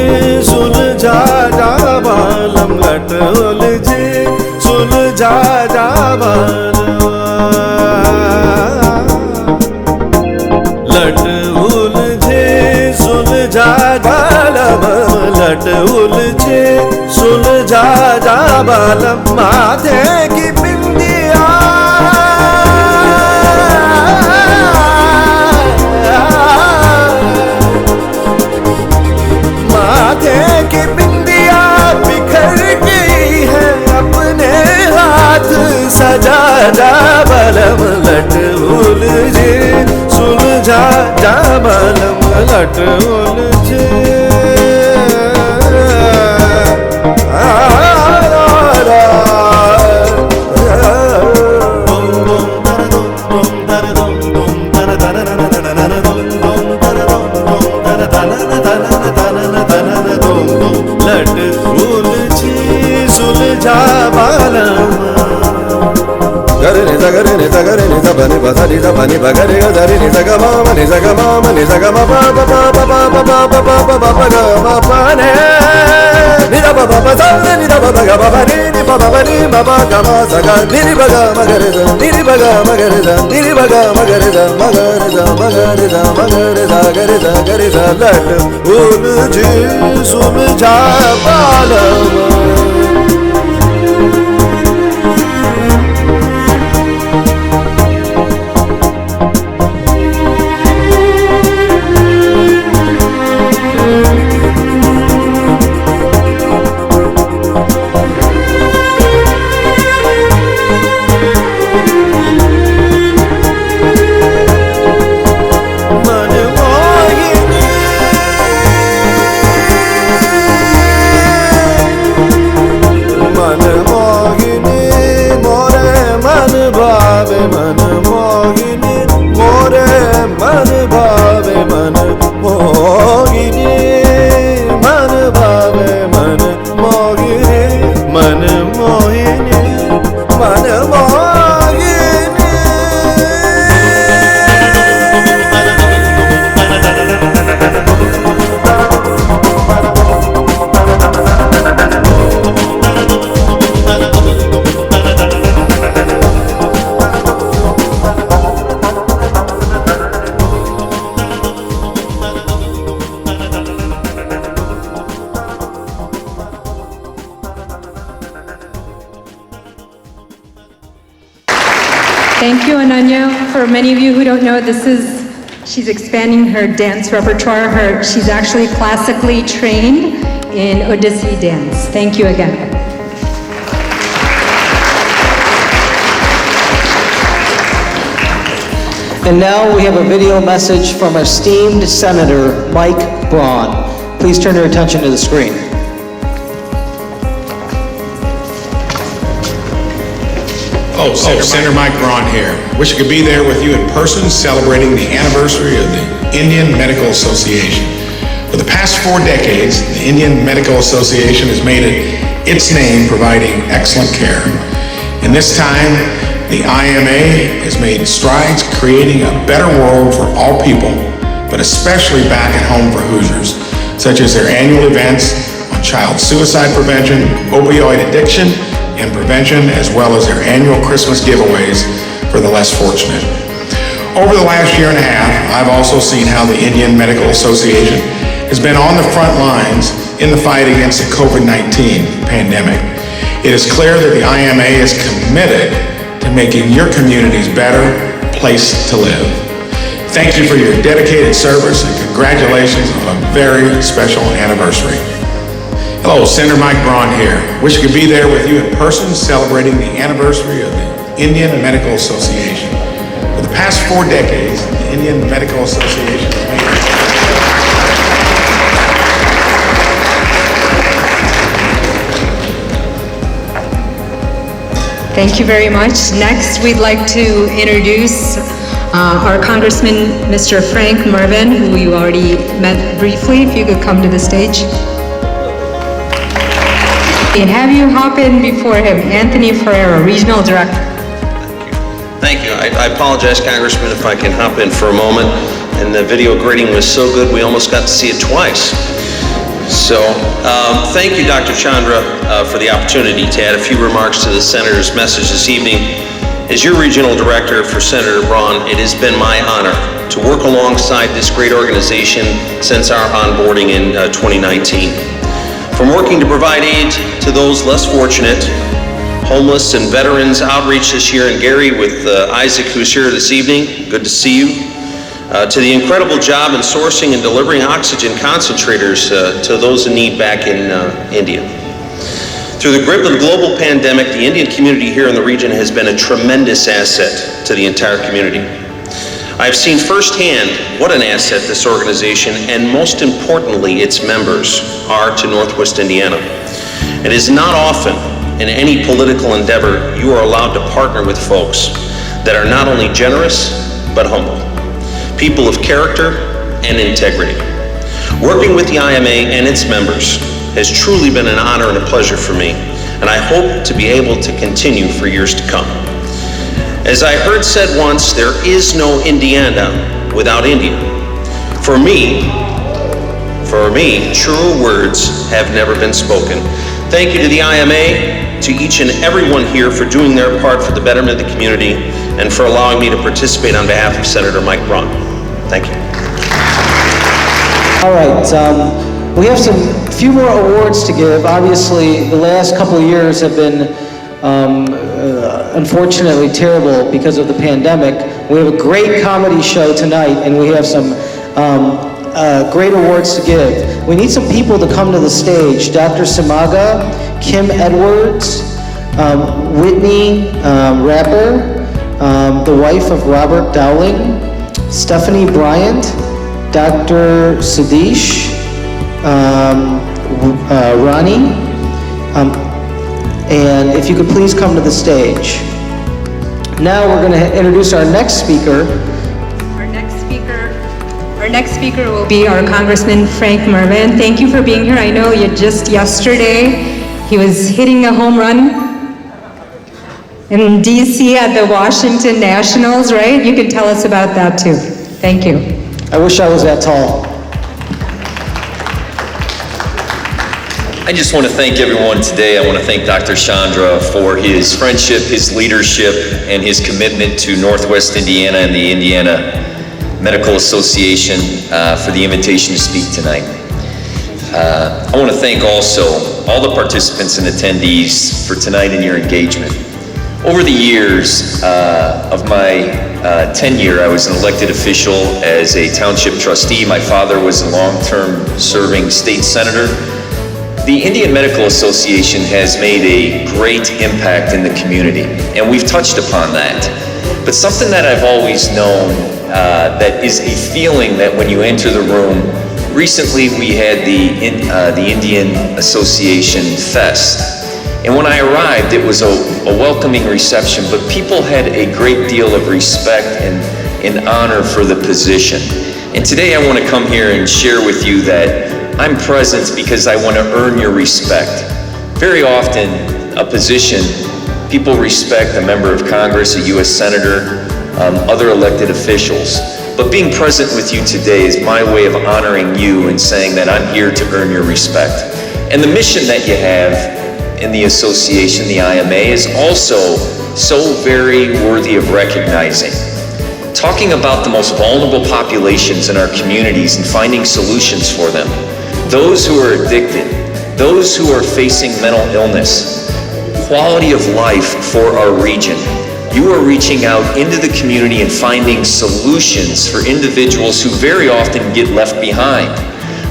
L: सुलझा जा बालम लट उलझे सुलझा जा बालम लट सुलझा जा बालम माथे की बिंदिया माथे की बिंदिया बिखर गई है अपने हाथ सजा जा बालम लट उलझे सुलझा जा बालम लट उलझे लट उलझी सुलझा बालम गरे ने जगरे ने जगरे ने जबने बधरी जबने बगरे गरे ने जगमा मने जगमा मने जगमा बा बा बा बा बा बा बा बा बा बा बा गा बा बा ने नि दा बा बा बा दा नि दा बा बा गा बा बा नि बा बा बा नि बा बा गा मा सा गा नि बा गा मा गरे दा नि बा गा मा गरे दा नि बा गा मा गरे दा मा गरे दा मा गरे दा मा गरे दा गरे दा लट उलझी सुलझा बालम
B: Thank you, Ananya. For many of you who don't know, she's expanding her dance repertoire. She's actually classically trained in Odissi dance. Thank you again.
A: And now we have a video message from our esteemed Senator Mike Braun. Please turn your attention to the screen.
M: Oh, Senator Mike Braun here. Wish I could be there with you in person celebrating the anniversary of the Indian Medical Association. For the past 4 decades, the Indian Medical Association has made it its name providing excellent care. In this time, the IMA has made strides creating a better world for all people, but especially back at home for Hoosiers, such as their annual events on child suicide prevention, opioid addiction, and prevention, as well as their annual Christmas giveaways for the less fortunate. Over the last year and a half, I've also seen how the Indian Medical Association has been on the front lines in the fight against the COVID-19 pandemic. It is clear that the IMA is committed to making your communities a better place to live. Thank you for your dedicated service and congratulations on a very special anniversary. Hello, Senator Mike Braun here. Wish I could be there with you in person celebrating the anniversary of the Indian Medical Association. For the past 4 decades, the Indian Medical Association has made
B: Thank you very much. Next, we'd like to introduce our Congressman, Mr. Frank Mervyn, who you already met briefly. If you could come to the stage. And have you hop in before him, Anthony Ferreira, Regional Director.
N: Thank you. I apologize, Congressman, if I can hop in for a moment. And the video greeting was so good, we almost got to see it twice. So, thank you, Dr. Chandra, for the opportunity to add a few remarks to the Senator's message this evening. As your Regional Director for Senator Braun, it has been my honor to work alongside this great organization since our onboarding in 2019. From working to provide aid to those less fortunate, homeless and veterans outreach this year in Gary with Isaac, who's here this evening, good to see you, to the incredible job in sourcing and delivering oxygen concentrators to those in need back in India. Through the grip of the global pandemic, the Indian community here in the region has been a tremendous asset to the entire community. I've seen firsthand what an asset this organization, and most importantly, its members, are to Northwest Indiana. It is not often in any political endeavor you are allowed to partner with folks that are not only generous, but humble. People of character and integrity. Working with the IMA and its members has truly been an honor and a pleasure for me, and I hope to be able to continue for years to come. As I heard said once, there is no Indiana without India. For me, truer words have never been spoken. Thank you to the IMA, to each and every one here for doing their part for the betterment of the community and for allowing me to participate on behalf of Senator Mike Braun. Thank you.
A: All right, we have a few more awards to give. Obviously, the last couple of years have been unfortunately terrible because of the pandemic. We have a great comedy show tonight, and we have some great awards to give. We need some people to come to the stage. Dr. Samaga, Kim Edwards, Whitney Rapper, the wife of Robert Dowling, Stephanie Bryant, Dr. Swadesh, Ronnie, and if you could please come to the stage. Now we're going to introduce our next speaker.
B: Our next speaker will be our Congressman Frank Mervin. Thank you for being here. I know you just yesterday, he was hitting a home run in DC at the Washington Nationals, right? You can tell us about that too. Thank you.
A: I wish I was that tall.
F: I just want to thank everyone today. I want to thank Dr. Chandra for his friendship, his leadership, and his commitment to Northwest Indiana and the Indiana Medical Association for the invitation to speak tonight. I want to thank also all the participants and attendees for tonight and your engagement. Over the years of my tenure, I was an elected official as a township trustee. My father was a long-term serving state senator. The Indian Medical Association has made a great impact in the community, and we've touched upon that. But something that I've always known that is a feeling that when you enter the room, recently we had the Indian Association Fest. And when I arrived, it was a welcoming reception, but people had a great deal of respect and honor for the position. And today I want to come here and share with you that I'm present because I want to earn your respect. Very often, a position, people respect a member of Congress, a U.S. Senator, other elected officials. But being present with you today is my way of honoring you and saying that I'm here to earn your respect. And the mission that you have in the association, the IMA, is also so very worthy of recognizing. Talking about the most vulnerable populations in our communities and finding solutions for them. Those who are addicted, those who are facing mental illness, quality of life for our region. You are reaching out into the community and finding solutions for individuals who very often get left behind.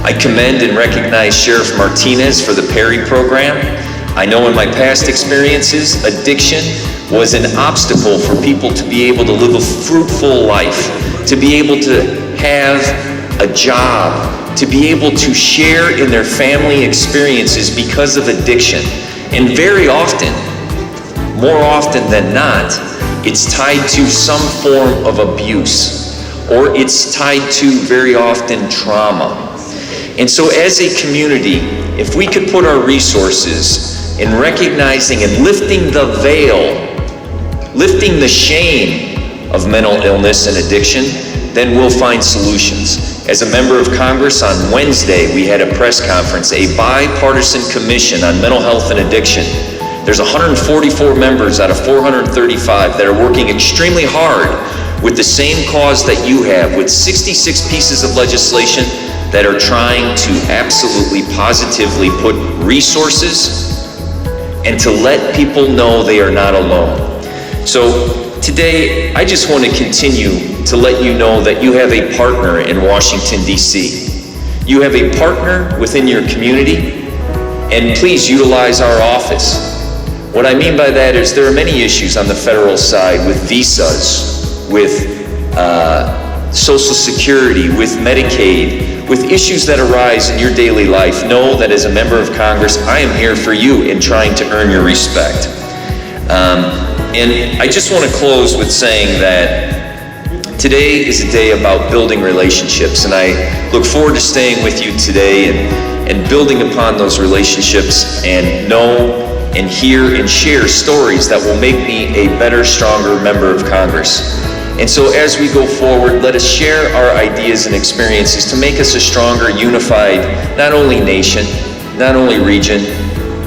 F: I commend and recognize Sheriff Martinez for the Perry program. I know in my past experiences, addiction was an obstacle for people to be able to live a fruitful life, to be able to have a job, to be able to share in their family experiences because of addiction. And very often, more often than not, it's tied to some form of abuse, or it's tied to very often trauma. And so as a community, if we could put our resources in recognizing and lifting the veil, lifting the shame of mental illness and addiction, then we'll find solutions. As a member of Congress, on Wednesday, we had a press conference, a bipartisan commission on mental health and addiction. There's 144 members out of 435 that are working extremely hard with the same cause that you have, with 66 pieces of legislation that are trying to absolutely positively put resources and to let people know they are not alone. So today, I just want to continue to let you know that you have a partner in Washington, D.C. You have a partner within your community, and please utilize our office. What I mean by that is there are many issues on the federal side with visas, with Social Security, with Medicaid, with issues that arise in your daily life. Know that as a member of Congress, I am here for you in trying to earn your respect. And I just want to close with saying that today is a day about building relationships, and I look forward to staying with you today and building upon those relationships and know and hear and share stories that will make me a better, stronger member of Congress. And so as we go forward, let us share our ideas and experiences to make us a stronger, unified, not only nation, not only region,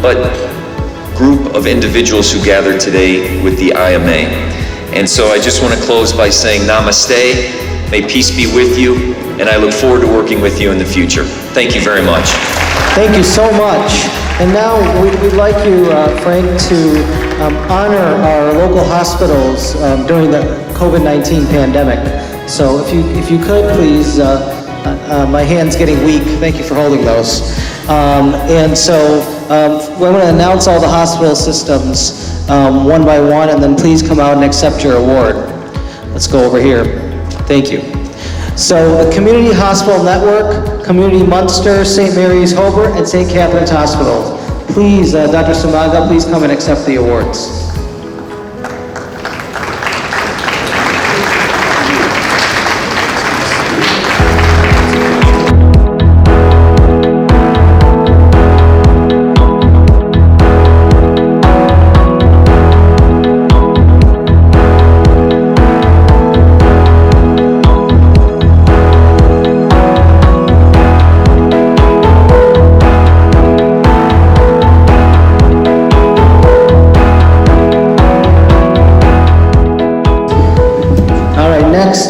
F: but group of individuals who gather today with the IMA. And so I just want to close by saying namaste, may peace be with you, and I look forward to working with you in the future. Thank you very much.
A: Thank you so much. And now we'd like you, Frank, to honor our local hospitals during the COVID-19 pandemic. So if you could, please, my hand's getting weak. Thank you for holding those. And so we're going to announce all the hospital systems one by one, and then please come out and accept your award. Let's go over here. Thank you. So the Community Hospital Network, Community Munster, St. Mary's Hobart, and St. Catherine's Hospital. Please, Dr. Samaga, please come and accept the awards.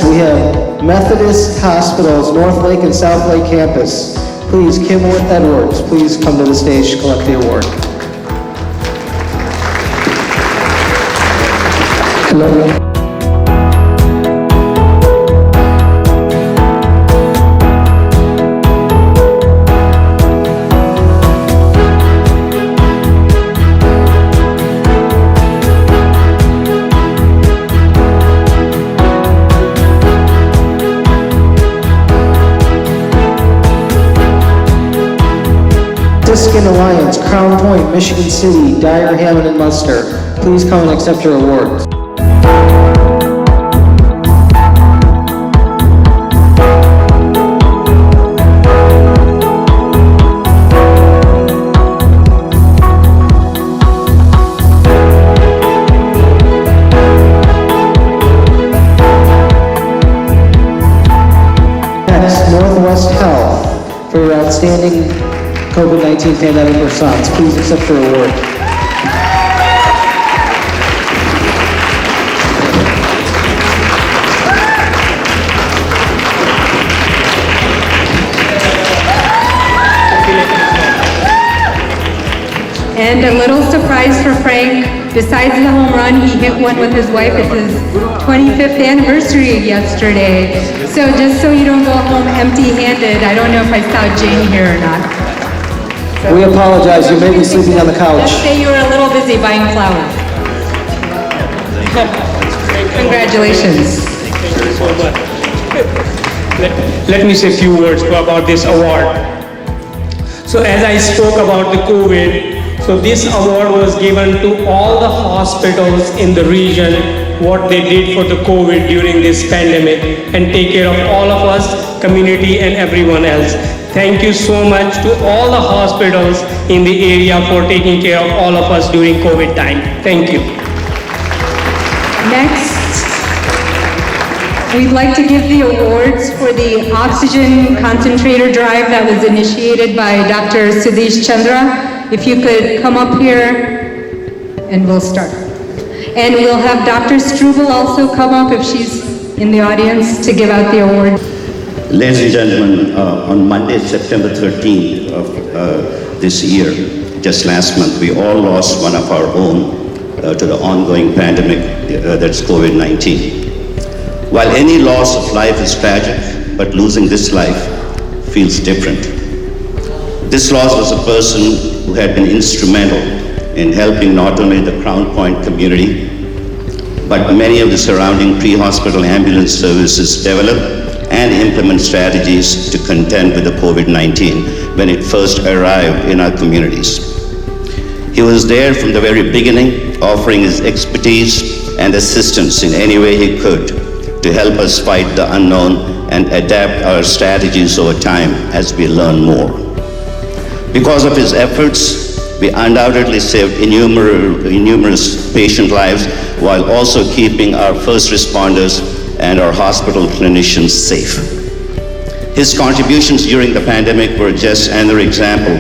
A: We have Methodist Hospitals, North Lake and South Lake Campus. Please, Kim Edwards, please come to the stage to collect the award. Hello. Skin Alliance, Crown Point, Michigan City, Dyer, Hammond, and Munster. Please come and accept your awards. Next, Northwest Health for your outstanding COVID-19 pandemic response. Please accept your award.
B: And a little surprise for Frank, besides the home run, he hit one with his wife. It's his 25th anniversary yesterday. So just so you don't go home empty-handed, I don't know if I saw Jane here or not.
A: We apologize, you may be sleeping on the couch.
B: Let's say you were a little busy buying flowers. Congratulations.
D: Let me say a few words about this award. So as I spoke about the COVID, so this award was given to all the hospitals in the region, what they did for the COVID during this pandemic, and take care of all of us, community and everyone else. Thank you so much to all the hospitals in the area for taking care of all of us during COVID time. Thank you.
B: Next, we'd like to give the awards for the oxygen concentrator drive that was initiated by Dr. Swadesh Chandra. If you could come up here and we'll start. And we'll have Dr. Struble also come up if she's in the audience to give out the award.
I: Ladies and gentlemen, on Monday, September 13th of this year, just last month, we all lost one of our own to the ongoing pandemic, that's COVID-19. While any loss of life is tragic, but losing this life feels different. This loss was a person who had been instrumental in helping not only the Crown Point community, but many of the surrounding pre-hospital ambulance services develop and implement strategies to contend with the COVID-19 when it first arrived in our communities. He was there from the very beginning, offering his expertise and assistance in any way he could to help us fight the unknown and adapt our strategies over time as we learn more. Because of his efforts, we undoubtedly saved innumerous patient lives while also keeping our first responders and our hospital clinicians safe. His contributions during the pandemic were just another example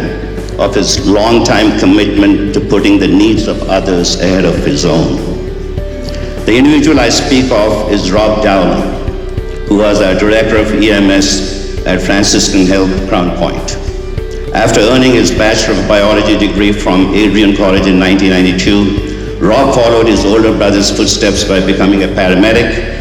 I: of his long-time commitment to putting the needs of others ahead of his own. The individual I speak of is Rob Dowling, who was our Director of EMS at Franciscan Health Crown Point. After earning his Bachelor of Biology degree from Adrian College in 1992, Rob followed his older brother's footsteps by becoming a paramedic.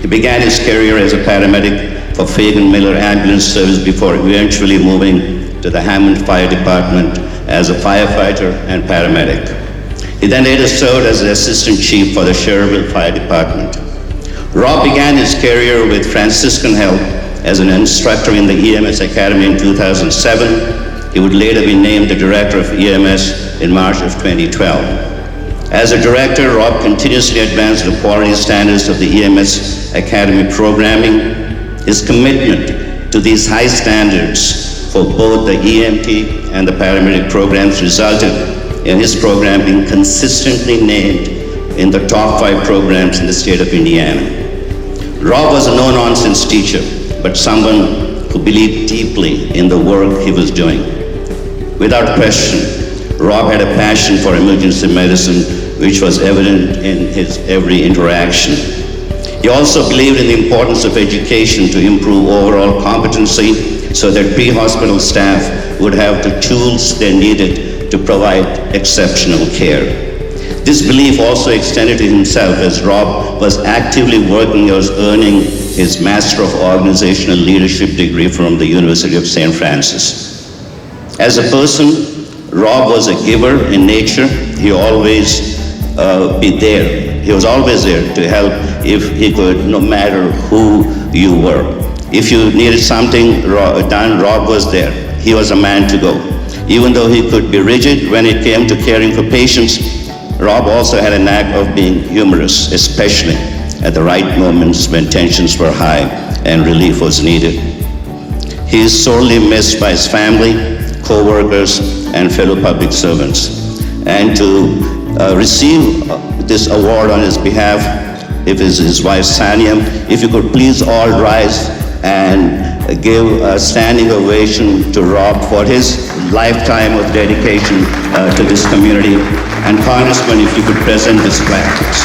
I: He began his career as a paramedic for Fagan Miller Ambulance Service before eventually moving to the Hammond Fire Department as a firefighter and paramedic. He then later served as the Assistant Chief for the Sherrville Fire Department. Rob began his career with Franciscan Health as an instructor in the EMS Academy in 2007. He would later be named the Director of EMS in March of 2012. As a director, Rob continuously advanced the quality standards of the EMS Academy programming. His commitment to these high standards for both the EMT and the paramedic programs resulted in his program being consistently named in the top 5 programs in the state of Indiana. Rob was a no-nonsense teacher, but someone who believed deeply in the work he was doing. Without question, Rob had a passion for emergency medicine, which was evident in his every interaction. He also believed in the importance of education to improve overall competency so that pre-hospital staff would have the tools they needed to provide exceptional care. This belief also extended to himself as Rob was actively working towards earning his Master of Organizational Leadership degree from the University of St. Francis. As a person, Rob was a giver in nature. He always be there. He was always there to help if he could, no matter who you were. If you needed something done, Rob was there. He was a man to go. Even though he could be rigid when it came to caring for patients, Rob also had a knack of being humorous, especially at the right moments when tensions were high and relief was needed. He is sorely missed by his family, co-workers, and fellow public servants. And to receive this award on his behalf, if it's his wife Sania, if you could please all rise and give a standing ovation to Rob for his lifetime of dedication to this community. And Congressman, if you could present this plaque, please.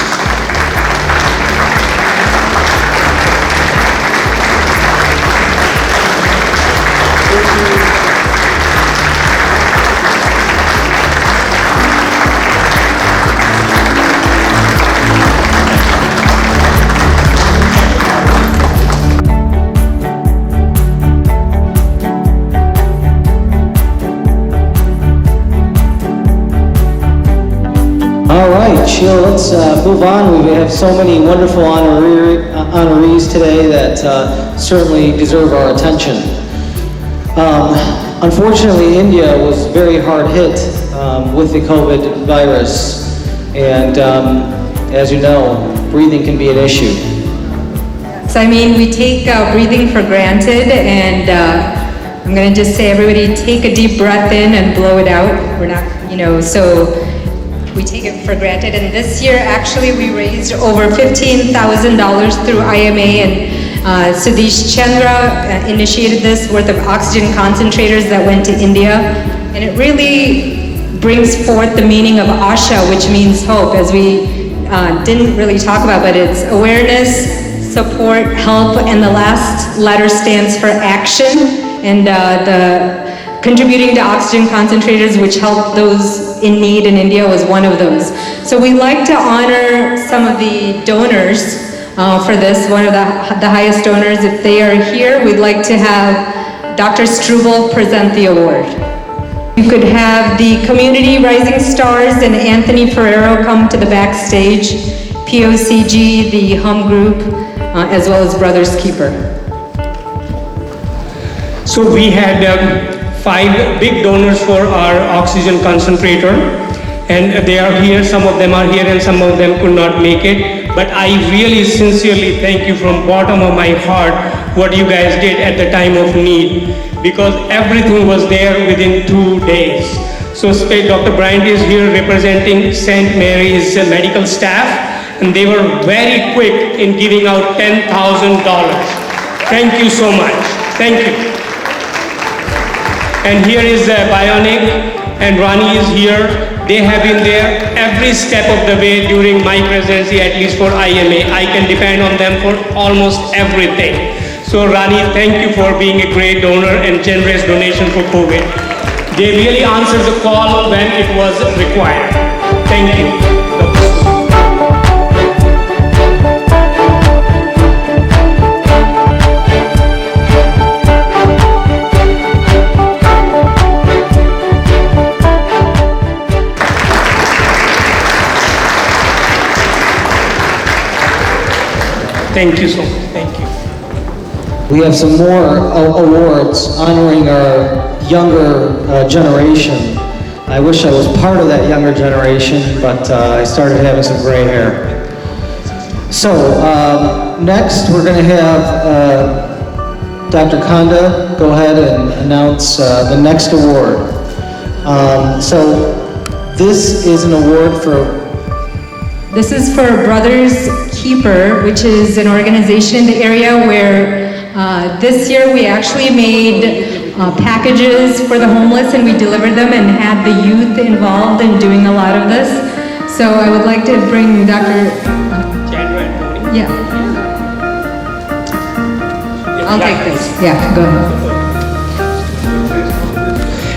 A: All right, Sheila, let's move on. We have so many wonderful honorees today that certainly deserve our attention. Unfortunately, India was very hard hit with the COVID virus, and as you know, breathing can be an issue.
B: So I mean, we take breathing for granted, and I'm gonna just say, everybody take a deep breath in and blow it out. We're not, so we take it for granted. And this year, actually, we raised over $15,000 through IMA, and Swadesh Chandra initiated this worth of oxygen concentrators that went to India. And it really brings forth the meaning of ASHA, which means hope, as we didn't really talk about, but it's awareness, support, help, and the last letter stands for action. And the contributing to oxygen concentrators, which help those in need in India, was one of those. So we like to honor some of the donors for this, one of the highest donors. If they are here, we'd like to have Dr. Struble present the award. You could have the Community Rising Stars and Anthony Ferrero come to the backstage, POCG, the Hum Group, as well as Brothers Keeper.
D: So we had 5 big donors for our oxygen concentrator, and they are here. Some of them are here and some of them could not make it. But I really sincerely thank you from bottom of my heart what you guys did at the time of need, because everything was there within 2 days. So Dr. Bryant is here representing St. Mary's medical staff, and they were very quick in giving out $10,000. Thank you so much. Thank you. And here is Bionic, and Rani is here. They have been there every step of the way during my presidency, at least for IMA. I can depend on them for almost everything. So Rani, thank you for being a great donor and generous donation for COVID. They really answered the call when it was required. Thank you. Thank you so much. Thank you.
A: We have some more awards honoring our younger generation. I wish I was part of that younger generation, but I started having some gray hair. So next we're going to have Dr. Kanda go ahead and announce the next award. So this is an award for...
B: This is for Brothers Keeper, which is an organization in the area where this year we actually made packages for the homeless, and we delivered them and had the youth involved in doing a lot of this. So I would like to bring Dr. Yeah. I'll take this. Yeah, go ahead.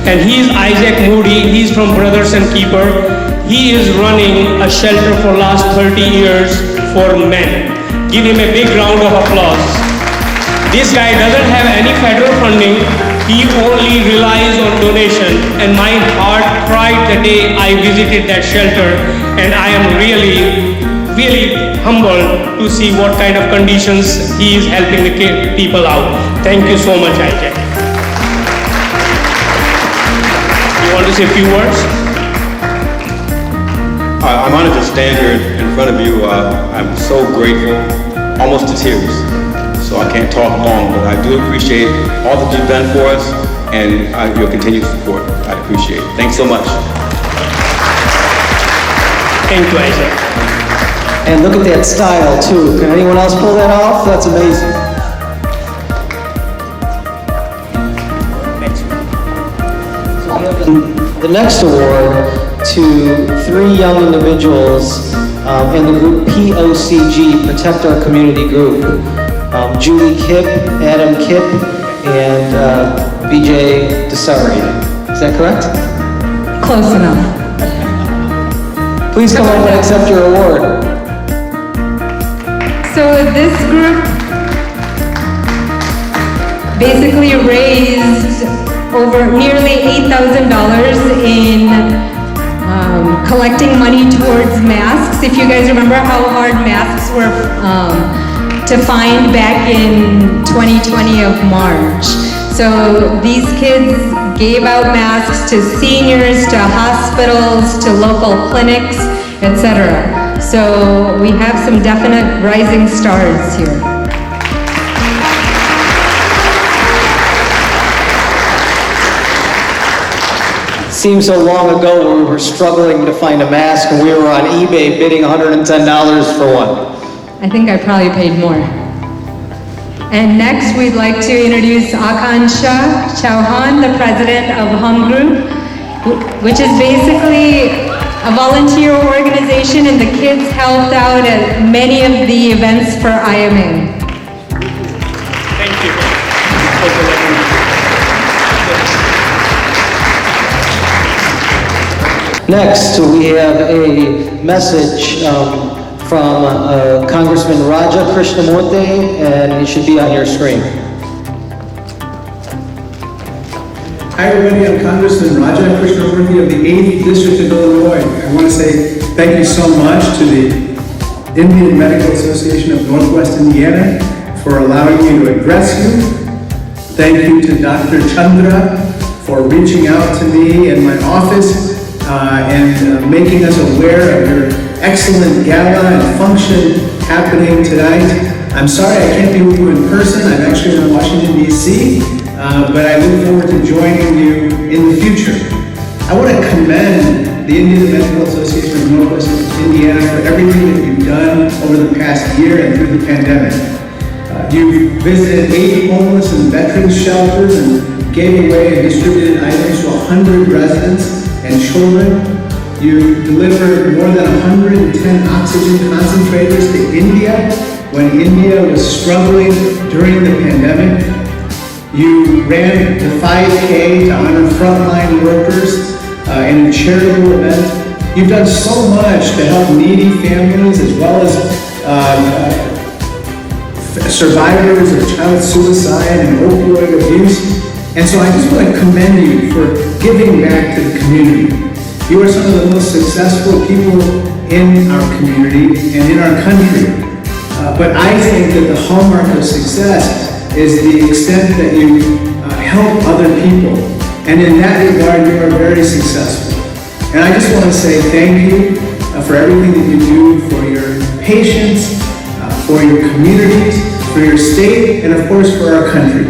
D: And he's Isaac Moody. He's from Brothers and Keeper. He is running a shelter for last 30 years for men. Give him a big round of applause. This guy doesn't have any federal funding. He only relies on donation. And my heart cried the day I visited that shelter. And I am really, really humbled to see what kind of conditions he is helping the people out. Thank you so much, Isaac. You want to say a few words?
O: I'm honored to stand here in front of you. I'm so grateful, almost to tears. So I can't talk long, but I do appreciate all that you've done for us and your continued support. I appreciate it. Thanks so much.
D: Thank you, Isaac.
A: And look at that style too. Can anyone else pull that off? That's amazing. The next award to 3 young individuals in the group POCG, Protect Our Community Group. Julie Kipp, Adam Kipp, and BJ Desari. Is that correct?
B: Close enough.
A: Please come up and accept your award.
B: So this group basically raised over nearly $8,000 in collecting money towards masks. If you guys remember how hard masks were to find back in 2020 of March. So these kids gave out masks to seniors, to hospitals, to local clinics, etc. So we have some definite rising stars here.
A: Seems so long ago when we were struggling to find a mask and we were on eBay bidding $110 for one.
B: I think I probably paid more. And next we'd like to introduce Akansha Chauhan, the president of Hum Group, which is basically a volunteer organization, and the kids helped out at many of the events for IMA.
D: Thank you.
A: Next, we have a message from Congressman Raja Krishnamurthy, and it should be on your screen.
P: Hi everybody, I'm Congressman Raja Krishnamurthy of the 8th District of Illinois. I want to say thank you so much to the Indian Medical Association of Northwest Indiana for allowing me to address you. Thank you to Dr. Chandra for reaching out to me in my office and making us aware of your excellent gala and function happening tonight. I'm sorry I can't be with you in person. I'm actually in Washington, D.C., but I look forward to joining you in the future. I want to commend the Indian Medical Association of Northwest Indiana for everything that you've done over the past year and through the pandemic. You've visited 8 homeless and veterans shelters and gave away and distributed items to 100 residents and children. You delivered more than 110 oxygen concentrators to India when India was struggling during the pandemic. You ran the 5K to honor frontline workers in a charitable event. You've done so much to help needy families as well as survivors of child suicide and opioid abuse. And so I just want to commend you for giving back to the community. You are some of the most successful people in our community and in our country. But I think that the hallmark of success is the extent that you help other people. And in that regard, you are very successful. And I just want to say thank you for everything that you do for your patients, for your communities, for your state, and of course for our country.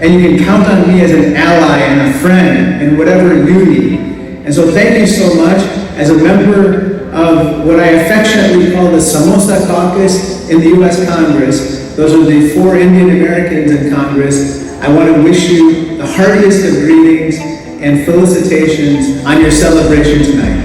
P: And you can count on me as an ally and a friend in whatever you need. And so thank you so much. As a member of what I affectionately call the Samosa Caucus in the U.S. Congress, those are the 4 Indian Americans in Congress, I want to wish you the heartiest of greetings and felicitations on your celebration tonight.